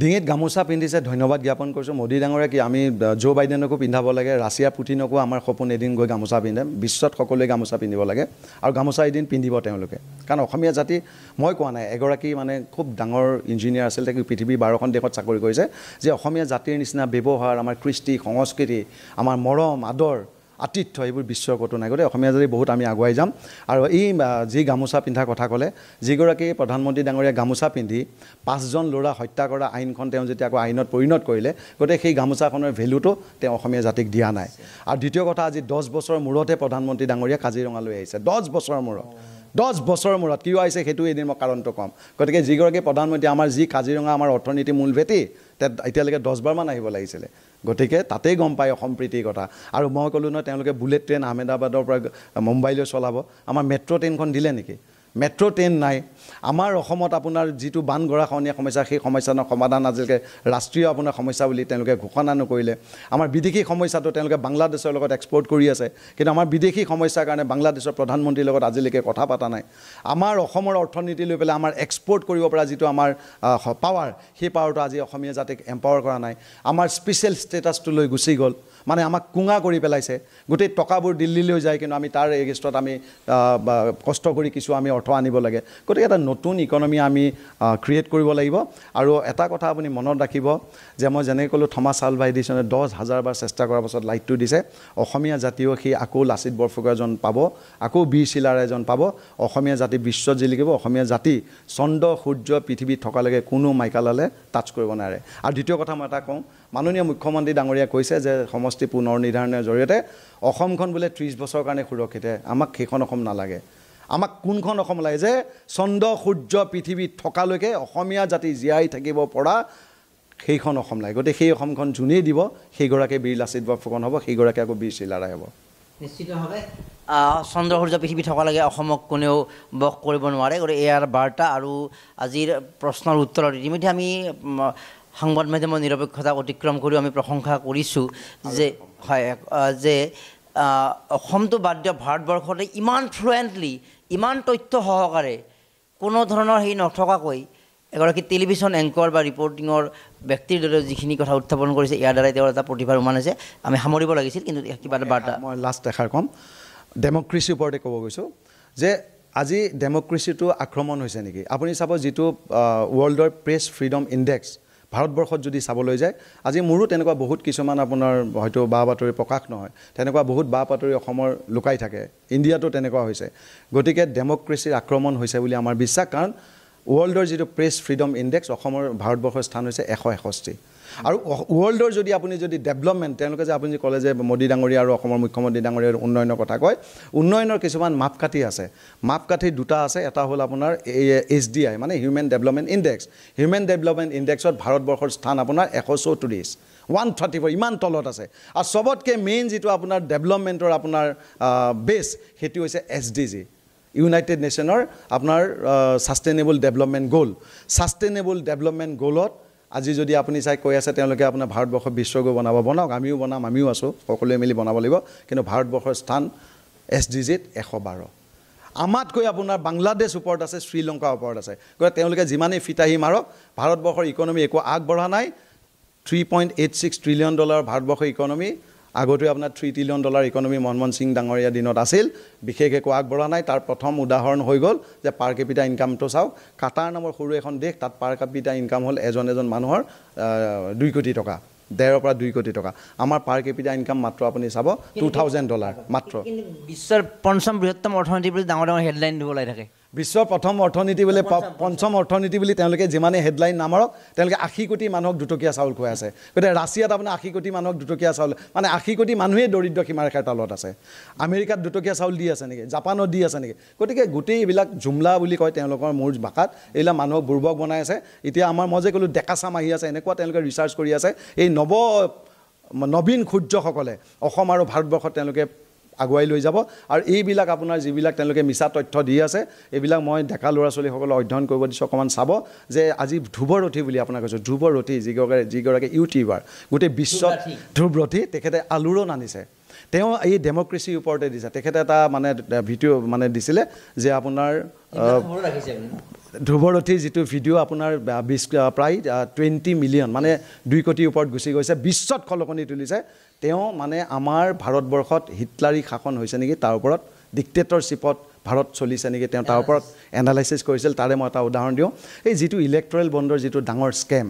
ডিঙিত গামোচা পিন্ধিছে ধন্যবাদ জ্ঞাপন কৰিছোঁ মোদী ডাঙৰে কি আমি জো বাইডেনকো পিন্ধাব লাগে ৰাছিয়া পুটিনকো আমাৰ সপোন এদিন গৈ গামোচা পিন্ধে বিশ্বত সকলোৱে গামোচা পিন্ধিব লাগে আৰু গামোচা এদিন পিন্ধিব তেওঁলোকে কাৰণ অসমীয়া জাতি মই কোৱা নাই এগৰাকী মানে খুব ডাঙৰ ইঞ্জিনিয়াৰ আছিল তেওঁ পৃথিৱীৰ 12খন দেশত চাকৰি কৰিছে যে অসমীয়া জাতিৰ নিচিনা ব্যৱহাৰ আমাৰ কৃষ্টি সংস্কৃতি আমাৰ মৰম আদৰ আতিথ্য এইবোৰ বিশ্বৰ ক'তো নাই গতিকে অসমীয়া জাতি বহুত আমি আগুৱাই যাম আৰু এই যি গামোচা পিন্ধাৰ কথা ক'লে যিগৰাকী প্ৰধানমন্ত্ৰী ডাঙৰীয়া গামোচা পিন্ধি 5জন ল'ৰা হত্যা কৰা আইনখন তেওঁ যেতিয়া আকৌ আইনত পৰিণত কৰিলে গতিকে সেই গামোচাখনৰ ভেলুটো তেওঁ অসমীয়া জাতিক দিয়া নাই আৰু দ্বিতীয় কথা আজি 10 বছৰৰ মূৰতে প্ৰধানমন্ত্ৰী ডাঙৰীয়া কাজিৰঙালৈ আহিছে 10 বছৰৰ মূৰত 10 বছৰৰ মূৰত কিয় আহিছে সেইটো এদিন মই কাৰণটো ক'ম গতিকে যিগৰাকী প্ৰধানমন্ত্ৰী আমাৰ যি কাজিৰঙা আমাৰ অৰ্থনীতি মূল ভেটি এতিয়ালৈকে 10 বাৰমান আহিব লাগিছিলে গতিকে তাতেই গম পায় অসম প্ৰীতিৰ কথা আৰু মই ক'লোঁ নহয় তেওঁলোকে বুলেট ট্ৰেইন আহমেদাবাদৰ পৰা মুম্বাইলৈ চলাব আমাৰ মেট্ৰ' ট্ৰেইনখন দিলে নেকি মেট্ৰ' ট্ৰেইন নাই আমাৰ অসমত আপোনাৰ যিটো বান গৰাখহনীয়া সমস্যা সেই সমস্যাৰ সমাধান আজিলৈকে ৰাষ্ট্ৰীয় আপোনাৰ সমস্যা বুলি তেওঁলোকে ঘোষণা নকৰিলে আমাৰ বিদেশী সমস্যাটো তেওঁলোকে বাংলাদেশৰ লগত এক্সপৰ্ট কৰি আছে কিন্তু আমাৰ বিদেশী সমস্যাৰ কাৰণে বাংলাদেশৰ প্ৰধানমন্ত্ৰীৰ লগত আজিলৈকে কথা পতা নাই আমাৰ অসমৰ অৰ্থনীতি লৈ পেলাই আমাৰ এক্সপৰ্ট কৰিব পৰা যিটো আমাৰ পাৱাৰ সেই পাৱাৰটো আজি অসমীয়া জাতিক এম্পাৱাৰ কৰা নাই আমাৰ স্পেচিয়েল ষ্টেটাছটো লৈ গুচি গ'ল মানে আমাক কুঙা কৰি পেলাইছে গোটেই টকাবোৰ দিল্লীলৈ যায় কিন্তু আমি তাৰ এগেইনষ্টত আমি কষ্ট কৰি কিছু আমি অৰ্থ আনিব লাগে গতিকে এটা নতুন ইকনমি আমি ক্ৰিয়েট কৰিব লাগিব আৰু এটা কথা আপুনি মনত ৰাখিব যে মই যেনেকৈ ক'লোঁ থমাছ আলভা এডিছনে 10,000 বাৰ চেষ্টা কৰাৰ পাছত লাইটটো দিছে অসমীয়া জাতিও সেই আকৌ লাচিত বৰফুকন এজন পাব আকৌ বীৰ চিলাৰ এজন পাব অসমীয়া জাতি বিশ্বত জিলিকিব অসমীয়া জাতি চন্দ্ৰ সূৰ্য পৃথিৱীত থকালৈকে কোনো মাইকালালে টাচ কৰিব নোৱাৰে আৰু দ্বিতীয় কথা মই এটা কওঁ মাননীয় মুখ্যমন্ত্ৰী ডাঙৰীয়াই কৈছে যে সমষ্টি পুনৰ নিৰ্ধাৰণৰ জৰিয়তে অসমখন বোলে 30 বছৰৰ কাৰণে সুৰক্ষিত আমাক সেইখন অসম নালাগে আমাক কোনখন অসম লাগে যে চন্দ্ৰ সূৰ্য পৃথিৱীত থকালৈকে অসমীয়া জাতি জীয়াই থাকিব পৰা সেইখন অসম লাগে গতিকে সেই অসমখন যোনেই দিব সেইগৰাকী বীৰ লাচিত বৰফুকন হ'ব সেইগৰাকী আকৌ বীৰ চিলাৰাই হ'ব নিশ্চিতভাৱে চন্দ্ৰ সূৰ্য পৃথিৱী থকালৈকে অসমক কোনেও বস কৰিব নোৱাৰে গতিকে ইয়াৰ বাৰ্তা আৰু আজিৰ প্ৰশ্নৰ উত্তৰত ইতিমধ্যে আমি সংবাদ মাধ্যমৰ নিৰপেক্ষতা অতিক্ৰম কৰিও আমি প্ৰশংসা কৰিছোঁ যে হয় যে অসমটো বাদ দিয়া ভাৰতবৰ্ষতে ইমান ফ্লুৱেণ্টলি ইমান তথ্য সহকাৰে কোনো ধৰণৰ হেৰি নথকাকৈ এগৰাকী টেলিভিশ্যন এংকৰ বা ৰিপৰ্টিঙৰ ব্যক্তিৰ দৰে যিখিনি কথা উত্থাপন কৰিছে ইয়াৰ দ্বাৰাই তেওঁৰ এটা প্ৰতিভাৰ উমান হৈছে আমি সামৰিব লাগিছিল কিন্তু কিবা এটা বাৰ্তা মই লাষ্ট এষাৰ ক'ম ডেমক্ৰেচিৰ ওপৰতে ক'ব গৈছোঁ যে আজি ডেমক্ৰেচিটো আক্ৰমণ হৈছে নেকি আপুনি চাব যিটো ৱৰ্ল্ডৰ প্ৰেছ ফ্ৰীডম ইণ্ডেক্স ভাৰতবৰ্ষত যদি চাবলৈ যায় আজি মোৰো তেনেকুৱা বহুত কিছুমান আপোনাৰ হয়তো বা বাতৰি প্ৰকাশ নহয় তেনেকুৱা বহুত বা বাতৰি অসমৰ লুকাই থাকে ইণ্ডিয়াতো তেনেকুৱা হৈছে গতিকে ডেমক্ৰেচিৰ আক্ৰমণ হৈছে বুলি আমাৰ বিশ্বাস কাৰণ ৱৰ্ল্ডৰ যিটো প্ৰেছ ফ্ৰীডম ইণ্ডেক্স অসমৰ ভাৰতবৰ্ষৰ স্থান হৈছে 161 আৰু ৱৰ্ল্ডৰ যদি আপুনি যদি ডেভেলপমেণ্ট তেওঁলোকে যে আপুনি ক'লে যে মোদী ডাঙৰীয়া আৰু অসমৰ মুখ্যমন্ত্ৰী ডাঙৰীয়াৰ উন্নয়নৰ কথা কয় উন্নয়নৰ কিছুমান মাপকাঠি আছে মাপকাঠি দুটা আছে এটা হ'ল আপোনাৰ HDI মানে human development index human development ইণ্ডেক্সত ভাৰতবৰ্ষৰ স্থান আপোনাৰ 134 134 ইমান তলত আছে আৰু সবতকৈ মেইন যিটো আপোনাৰ ডেভেলপমেণ্টৰ আপোনাৰ বেছ সেইটো হৈছে SDG ইউনাইটেড নেশ্যনৰ আপোনাৰ ছাষ্টেইনেবল ডেভেলপমেণ্ট গ'ল ছাষ্টেইনেবল ডেভেলপমেণ্ট গ'লত আজি যদি আপুনি চাই কৈ আছে তেওঁলোকে আপোনাৰ ভাৰতবৰ্ষ বিশ্বগুৰু বনাওক আমিও বনাম আমিও আছোঁ সকলোৱে মিলি বনাব লাগিব কিন্তু ভাৰতবৰ্ষৰ স্থান SDGত 112 আমাতকৈ আপোনাৰ বাংলাদেশ ওপৰত আছে শ্ৰীলংকা ওপৰত আছে গতিকে তেওঁলোকে যিমানেই ফিতাহি মাৰক ভাৰতবৰ্ষৰ ইকনমি একো আগবঢ়া নাই $3.86 trillion ভাৰতবৰ্ষৰ ইকনমি আগতে আপোনাৰ $3 trillion ইকনমি মনমোহন সিং ডাঙৰীয়া দিনত আছিল বিশেষ একো আগবঢ়া নাই তাৰ প্ৰথম উদাহৰণ হৈ গ'ল যে পাৰ কেপিটা ইনকামটো চাওক কাটাৰ নামৰ সৰু এখন দেশ তাত পাৰ কেপিটা ইনকাম হ'ল এজন মানুহৰ 2 কোটি টকা 1.5 পৰা 2 কোটি টকা আমাৰ পাৰ কেপিটা ইনকাম মাত্ৰ আপুনি চাব $2,000 মাত্ৰ বিশ্বৰ পঞ্চম বৃহত্তম অৰ্থনীতি বুলি ডাঙৰ হেডলাইন দিব ওলাই থাকে বিশ্বৰ প্ৰথম অৰ্থনীতি বুলি পঞ্চম অৰ্থনীতি বুলি তেওঁলোকে যিমানে হেডলাইন নামাৰক তেওঁলোকে 80 কোটি মানুহক দুটকীয়া চাউল খুৱাই আছে গতিকে ৰাছিয়াত আপোনাৰ 80 কোটি মানুহক দুটকীয়া চাউল মানে 80 কোটি মানুহে দৰিদ্ৰ সীমাৰেখাৰ তলত আছে আমেৰিকাত দুটকীয়া চাউল দি আছে নেকি জাপানত দি আছে নেকি গতিকে গোটেই এইবিলাক জুমলা বুলি কয় তেওঁলোকৰ মূৰ ভাষাত এইবিলাক মানুহক বুৰ্বক বনাই আছে এতিয়া আমাৰ মই যে ক'লো ডেকাচাম আহি আছে এনেকুৱা তেওঁলোকে ৰিচাৰ্চ কৰি আছে এই নবীন সূৰ্যসকলে অসম আৰু ভাৰতবৰ্ষত তেওঁলোকে আগুৱাই লৈ যাব আৰু এইবিলাক আপোনাৰ যিবিলাক তেওঁলোকে মিছা তথ্য দি আছে এইবিলাক মই ডেকা ল'ৰা ছোৱালীসকলক অধ্যয়ন কৰিব দিছোঁ অকণমান চাব যে আজি ধ্ৰুৱৰথী বুলি আপোনাক কৈছোঁ ধ্ৰুৱৰথী যিগৰাকী ইউটিউবাৰ গোটেই বিশ্বত ধ্ৰুৱৰথী তেখেতে আলুৰো নানিছে তেওঁ এই ডেমক্ৰেচিৰ ওপৰতে দিছে তেখেতে এটা মানে ভিডিঅ' মানে দিছিলে যে আপোনাৰ ধ্ৰুৱৰথীৰ যিটো ভিডিঅ' আপোনাৰ প্ৰায় 20 মিলিয়ন মানে 2 কোটিৰ ওপৰত গুচি গৈছে বিশ্বত খলকনি তুলিছে তেওঁ মানে আমাৰ ভাৰতবৰ্ষত হিটলাৰী শাসন হৈছে নেকি তাৰ ওপৰত ডিক্টেটৰশ্বিপত ভাৰত চলিছে নেকি তেওঁ তাৰ ওপৰত এনালাইচিছ কৰিছিল তাৰে মই এটা উদাহৰণ দিওঁ এই যিটো ইলেক্ট্ৰেল বণ্ডৰ যিটো ডাঙৰ স্কেম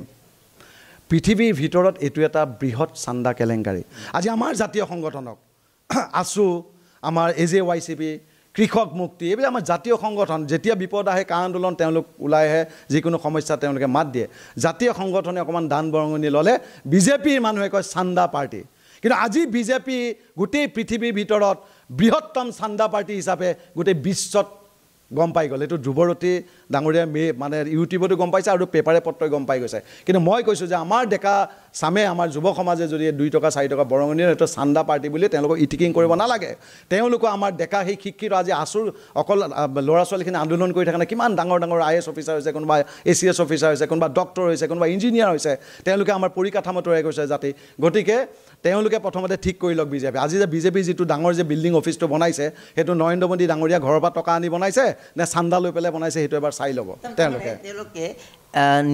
পৃথিৱীৰ ভিতৰত এইটো এটা বৃহৎ চান্দা কেলেংকাৰী আজি আমাৰ জাতীয় সংগঠনক আছু আমাৰ AJYCP কৃষক মুক্তি এইবিলাক আমাৰ জাতীয় সংগঠন যেতিয়া বিপদ আহে কা আন্দোলন তেওঁলোক ওলাই আহে যিকোনো সমস্যা তেওঁলোকে মাত দিয়ে জাতীয় সংগঠনে অকণমান দান বৰঙণি ল'লে বিজেপিৰ মানুহে কয় চান্দা পাৰ্টি কিন্তু আজি বিজেপি গোটেই পৃথিৱীৰ ভিতৰত বৃহত্তম চান্দা পাৰ্টি হিচাপে গোটেই বিশ্বত গম পাই গ'ল এইটো ধ্ৰুৱৰথী ডাঙৰীয়া মানে ইউটিউবতো গম পাইছে আৰু পেপাৰে পত্ৰই গম পাই গৈছে কিন্তু মই কৈছোঁ যে আমাৰ ডেকা চামে আমাৰ যুৱ সমাজে যদি 2 টকা 4 টকা বৰঙণি এইটো চান্দা পাৰ্টি বুলি তেওঁলোকক ইটিকিং কৰিব নালাগে তেওঁলোকো আমাৰ ডেকা সেই শিক্ষিত আজি আছুৰ অকল ল'ৰা ছোৱালীখিনি আন্দোলন কৰি থাকে কিমান ডাঙৰ IAS অফিচাৰ হৈছে কোনোবা ACS অফিচাৰ হৈছে কোনোবা ডক্টৰ হৈছে কোনোবা ইঞ্জিনিয়াৰ হৈছে তেওঁলোকে আমাৰ পৰিকাঠামো তৈয়াৰ কৰিছে জাতি গতিকে তেওঁলোকে প্ৰথমতে ঠিক কৰি লওক বিজেপি আজি যে বিজেপি যিটো ডাঙৰ যে বিল্ডিং অফিচটো বনাইছে সেইটো নৰেন্দ্ৰ মোদী ডাঙৰীয়া ঘৰৰ পৰা টকা আনি বনাইছে নে চান্দা লৈ পেলাই বনাইছে সেইটো এবাৰ চাই ল'ব তেওঁলোকে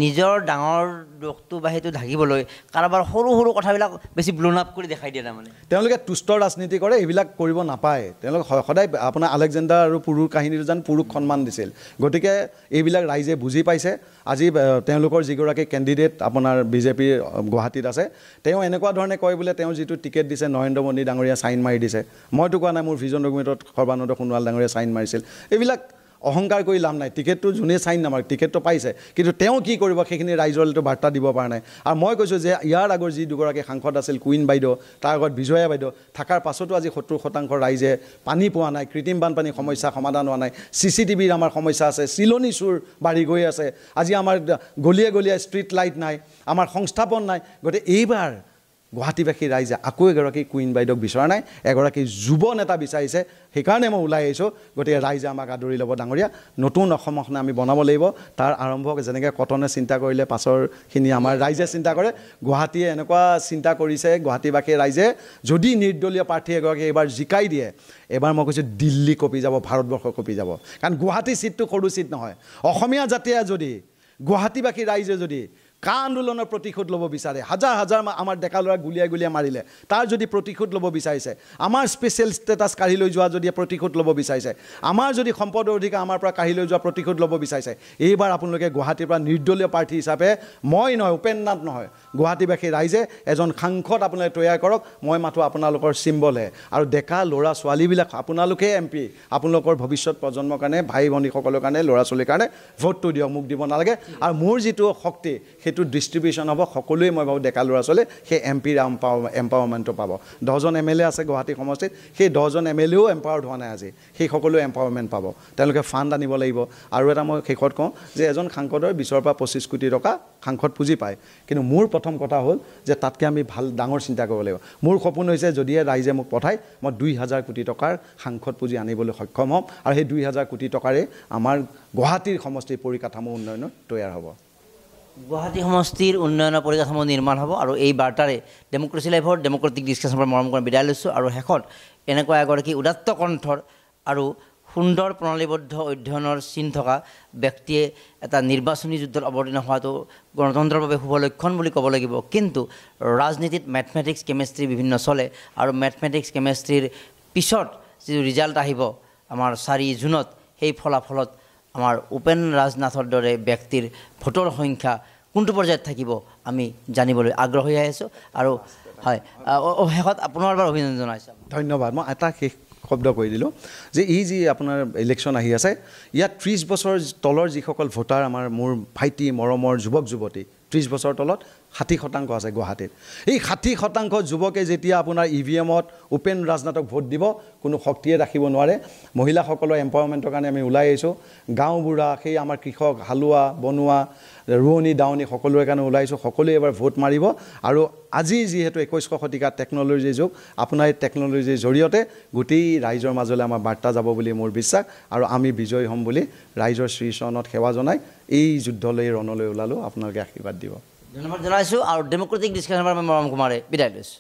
নিজৰ ডাঙৰ দোষটো বা সেইটো ঢাকিবলৈ কাৰোবাৰ সৰু সৰু কথাবিলাক বেছি ব্লোন আপ কৰি দেখাই দিয়ে তাৰমানে তেওঁলোকে তুষ্ট ৰাজনীতি কৰে এইবিলাক কৰিব নাপায় তেওঁলোকে সদায় আপোনাৰ আলেকজেণ্ডাৰ আৰু পুৰুৰ কাহিনীটো যেন পুৰুক সন্মান দিছিল গতিকে এইবিলাক ৰাইজে বুজি পাইছে আজি তেওঁলোকৰ যিগৰাকী কেণ্ডিডেট আপোনাৰ বিজেপিৰ গুৱাহাটীত আছে তেওঁ এনেকুৱা ধৰণে কয় বোলে তেওঁ যিটো টিকেট দিছে নৰেন্দ্ৰ মোদী ডাঙৰীয়া চাইন মাৰি দিছে মইতো কোৱা নাই মোৰ ভিজন ডকুমেণ্টত সৰ্বানন্দ সোণোৱাল ডাঙৰীয়া চাইন মাৰিছিল এইবিলাক অহংকাৰ কৰি লাভ নাই টিকেটটো যোনে চাইন নামাৰক টিকেটটো পাইছে কিন্তু তেওঁ কি কৰিব সেইখিনি ৰাইজৰলৈতো বাৰ্তা দিব পৰা নাই আৰু মই কৈছোঁ যে ইয়াৰ আগৰ যি দুগৰাকী সাংসদ আছিল কুইন বাইদেউ তাৰ আগত বিজয়া বাইদেউ থকাৰ পাছতো আজি 70% ৰাইজে পানী পোৱা নাই কৃত্ৰিম বানপানীৰ সমস্যা সমাধান হোৱা নাই CCTVৰ আমাৰ সমস্যা আছে চিলনী চুৰ বাঢ়ি গৈ আছে আজি আমাৰ গলিয়ে গলিয়ে ষ্ট্ৰীট লাইট নাই আমাৰ সংস্থাপন নাই গতিকে এইবাৰ গুৱাহাটীবাসী ৰাইজে আকৌ এগৰাকী কুইন বাইদেউক বিচৰা নাই এগৰাকী যুৱ নেতা বিচাৰিছে সেইকাৰণে মই ওলাই আহিছোঁ গতিকে ৰাইজে আমাক আদৰি ল'ব ডাঙৰীয়া নতুন অসমখন আমি বনাব লাগিব তাৰ আৰম্ভ যেনেকৈ কটনে চিন্তা কৰিলে পাছৰখিনি আমাৰ ৰাইজে চিন্তা কৰে গুৱাহাটীয়ে এনেকুৱা চিন্তা কৰিছে গুৱাহাটীবাসী ৰাইজে যদি নিৰ্দলীয় প্ৰাৰ্থী এগৰাকী এইবাৰ জিকাই দিয়ে এবাৰ মই কৈছোঁ দিল্লী কঁপি যাব ভাৰতবৰ্ষ কঁপি যাব কাৰণ গুৱাহাটী চিটটো সৰু চিট নহয় অসমীয়া জাতিয়ে যদি গুৱাহাটীবাসী ৰাইজে যদি কা আন্দোলনৰ প্ৰতিশোধ ল'ব বিচাৰে হাজাৰ হাজাৰ আমাৰ ডেকা ল'ৰা গুলিয়াই গুলিয়াই মাৰিলে তাৰ যদি প্ৰতিশোধ ল'ব বিচাৰিছে আমাৰ স্পেচিয়েল ষ্টেটাছ কাঢ়ি লৈ যোৱা যদি প্ৰতিশোধ ল'ব বিচাৰিছে আমাৰ যদি সম্পদৰ অধিকাৰ আমাৰ পৰা কাঢ়ি লৈ যোৱা প্ৰতিশোধ ল'ব বিচাৰিছে এইবাৰ আপোনালোকে গুৱাহাটীৰ পৰা নিৰ্দলীয় প্ৰাৰ্থী হিচাপে মই নহয় উপেন্দ্ৰনাথ নহয় গুৱাহাটীবাসী ৰাইজে এজন সাংসদ আপোনালোকে তৈয়াৰ কৰক মই মাথো আপোনালোকৰ চিম্বলহে আৰু ডেকা ল'ৰা ছোৱালীবিলাক আপোনালোকে MP আপোনালোকৰ ভৱিষ্যত প্ৰজন্মৰ কাৰণে ভাই ভনীসকলৰ কাৰণে ল'ৰা ছোৱালীৰ কাৰণে ভোটটো দিয়ক মোক দিব নালাগে আৰু মোৰ যিটো শক্তি সেইটো ডিষ্ট্ৰিবিউশ্যন হ'ব সকলোৱে মই ভাবোঁ ডেকা ল'ৰা ছোৱালীয়ে সেই এমপিৰ এম্পাৱাৰমেণ্টটো পাব 10জন MLA আছে গুৱাহাটী সমষ্টিত সেই 10জন MLAও এম্পাৱাৰ্ড হোৱা নাই আজি সেই সকলোৱে এম্পাৱাৰমেণ্ট পাব তেওঁলোকে ফাণ্ড আনিব লাগিব আৰু এটা মই শেষত কওঁ যে এজন সাংসদৰ 20 পৰা 25 কোটি টকা সাংসদ পুঁজি পায় কিন্তু মোৰ প্ৰথম কথা হ'ল যে তাতকৈ আমি ভাল ডাঙৰ চিন্তা কৰিব লাগিব মোৰ সপোন হৈছে যদিহে ৰাইজে মোক পঠায় মই 2000 কোটি টকাৰ সাংসদ পুঁজি আনিবলৈ সক্ষম হ'ম আৰু সেই 2000 কোটি টকাৰে আমাৰ গুৱাহাটীৰ সমষ্টিৰ পৰিকাঠামো উন্নয়নত তৈয়াৰ হ'ব গুৱাহাটী সমষ্টিৰ উন্নয়নৰ পৰিকাঠামো নিৰ্মাণ হ'ব আৰু এই বাৰ্তাৰে ডেম'ক্ৰেচি লাইভৰ ডেম'ক্ৰেটিক ডিছকাশ্যনৰ পৰা মৰম কৰি বিদায় লৈছোঁ আৰু শেষত এনেকুৱা এগৰাকী উদাত্ত কণ্ঠৰ আৰু সুন্দৰ প্ৰণালীবদ্ধ অধ্যয়নৰ চিন থকা ব্যক্তিয়ে এটা নিৰ্বাচনী যুদ্ধত অৱতীৰ্ণ হোৱাটো গণতন্ত্ৰৰ বাবে শুভ লক্ষণ বুলি ক'ব লাগিব কিন্তু ৰাজনীতিত মেথমেটিক্স কেমেষ্ট্ৰি বিভিন্ন চলে আৰু মেথমেটিক্স কেমেষ্ট্ৰিৰ পিছত যিটো ৰিজাল্ট আহিব আমাৰ 4 জুনত সেই ফলাফলত আমাৰ উপেন ৰাজনাথৰ দৰে ব্যক্তিৰ ভোটৰ সংখ্যা কোনটো পৰ্যায়ত থাকিব আমি জানিবলৈ আগ্ৰহী হৈ আছোঁ আৰু হয় শেষত আপোনাৰ এবাৰ অভিনন্দন জনাইছোঁ ধন্যবাদ মই এটা শেষ শব্দ কৈ দিলোঁ যে এই যি আপোনাৰ ইলেকশ্যন আহি আছে ইয়াত 30 বছৰ তলৰ যিসকল ভোটাৰ আমাৰ মোৰ ভাইটি মৰমৰ যুৱক যুৱতী 30 বছৰ তলত 60% আছে গুৱাহাটীত এই 60% যুৱকে যেতিয়া আপোনাৰ EVMত উপেন ৰাজনাথক ভোট দিব কোনো শক্তিয়ে ৰাখিব নোৱাৰে মহিলাসকলৰ এম্পাৱাৰমেণ্টৰ কাৰণে আমি ওলাই আহিছোঁ গাঁওবুঢ়া সেই আমাৰ কৃষক হালোৱা বনোৱা ৰোৱনী দাৱনী সকলোৰে কাৰণে ওলাইছোঁ সকলোৱে এবাৰ ভোট মাৰিব আৰু আজি যিহেতু 21শ শতিকাত টেকন'লজিৰ যুগ আপোনাৰ এই টেকন'লজিৰ জৰিয়তে গোটেই ৰাইজৰ মাজলৈ আমাৰ বাৰ্তা যাব বুলি মোৰ বিশ্বাস আৰু আমি বিজয়ী হ'ম বুলি ৰাইজৰ শ্ৰীচৰণত সেৱা জনাই এই যুদ্ধলৈ ৰণলৈ ওলালোঁ আপোনালোকে আশীৰ্বাদ দিব ধন্যবাদ জনাইছোঁ আৰু ডেম'ক্ৰেটিক ডিছকাশ্যনৰ পৰা মই মৰম কুমাৰে বিদায় লৈছোঁ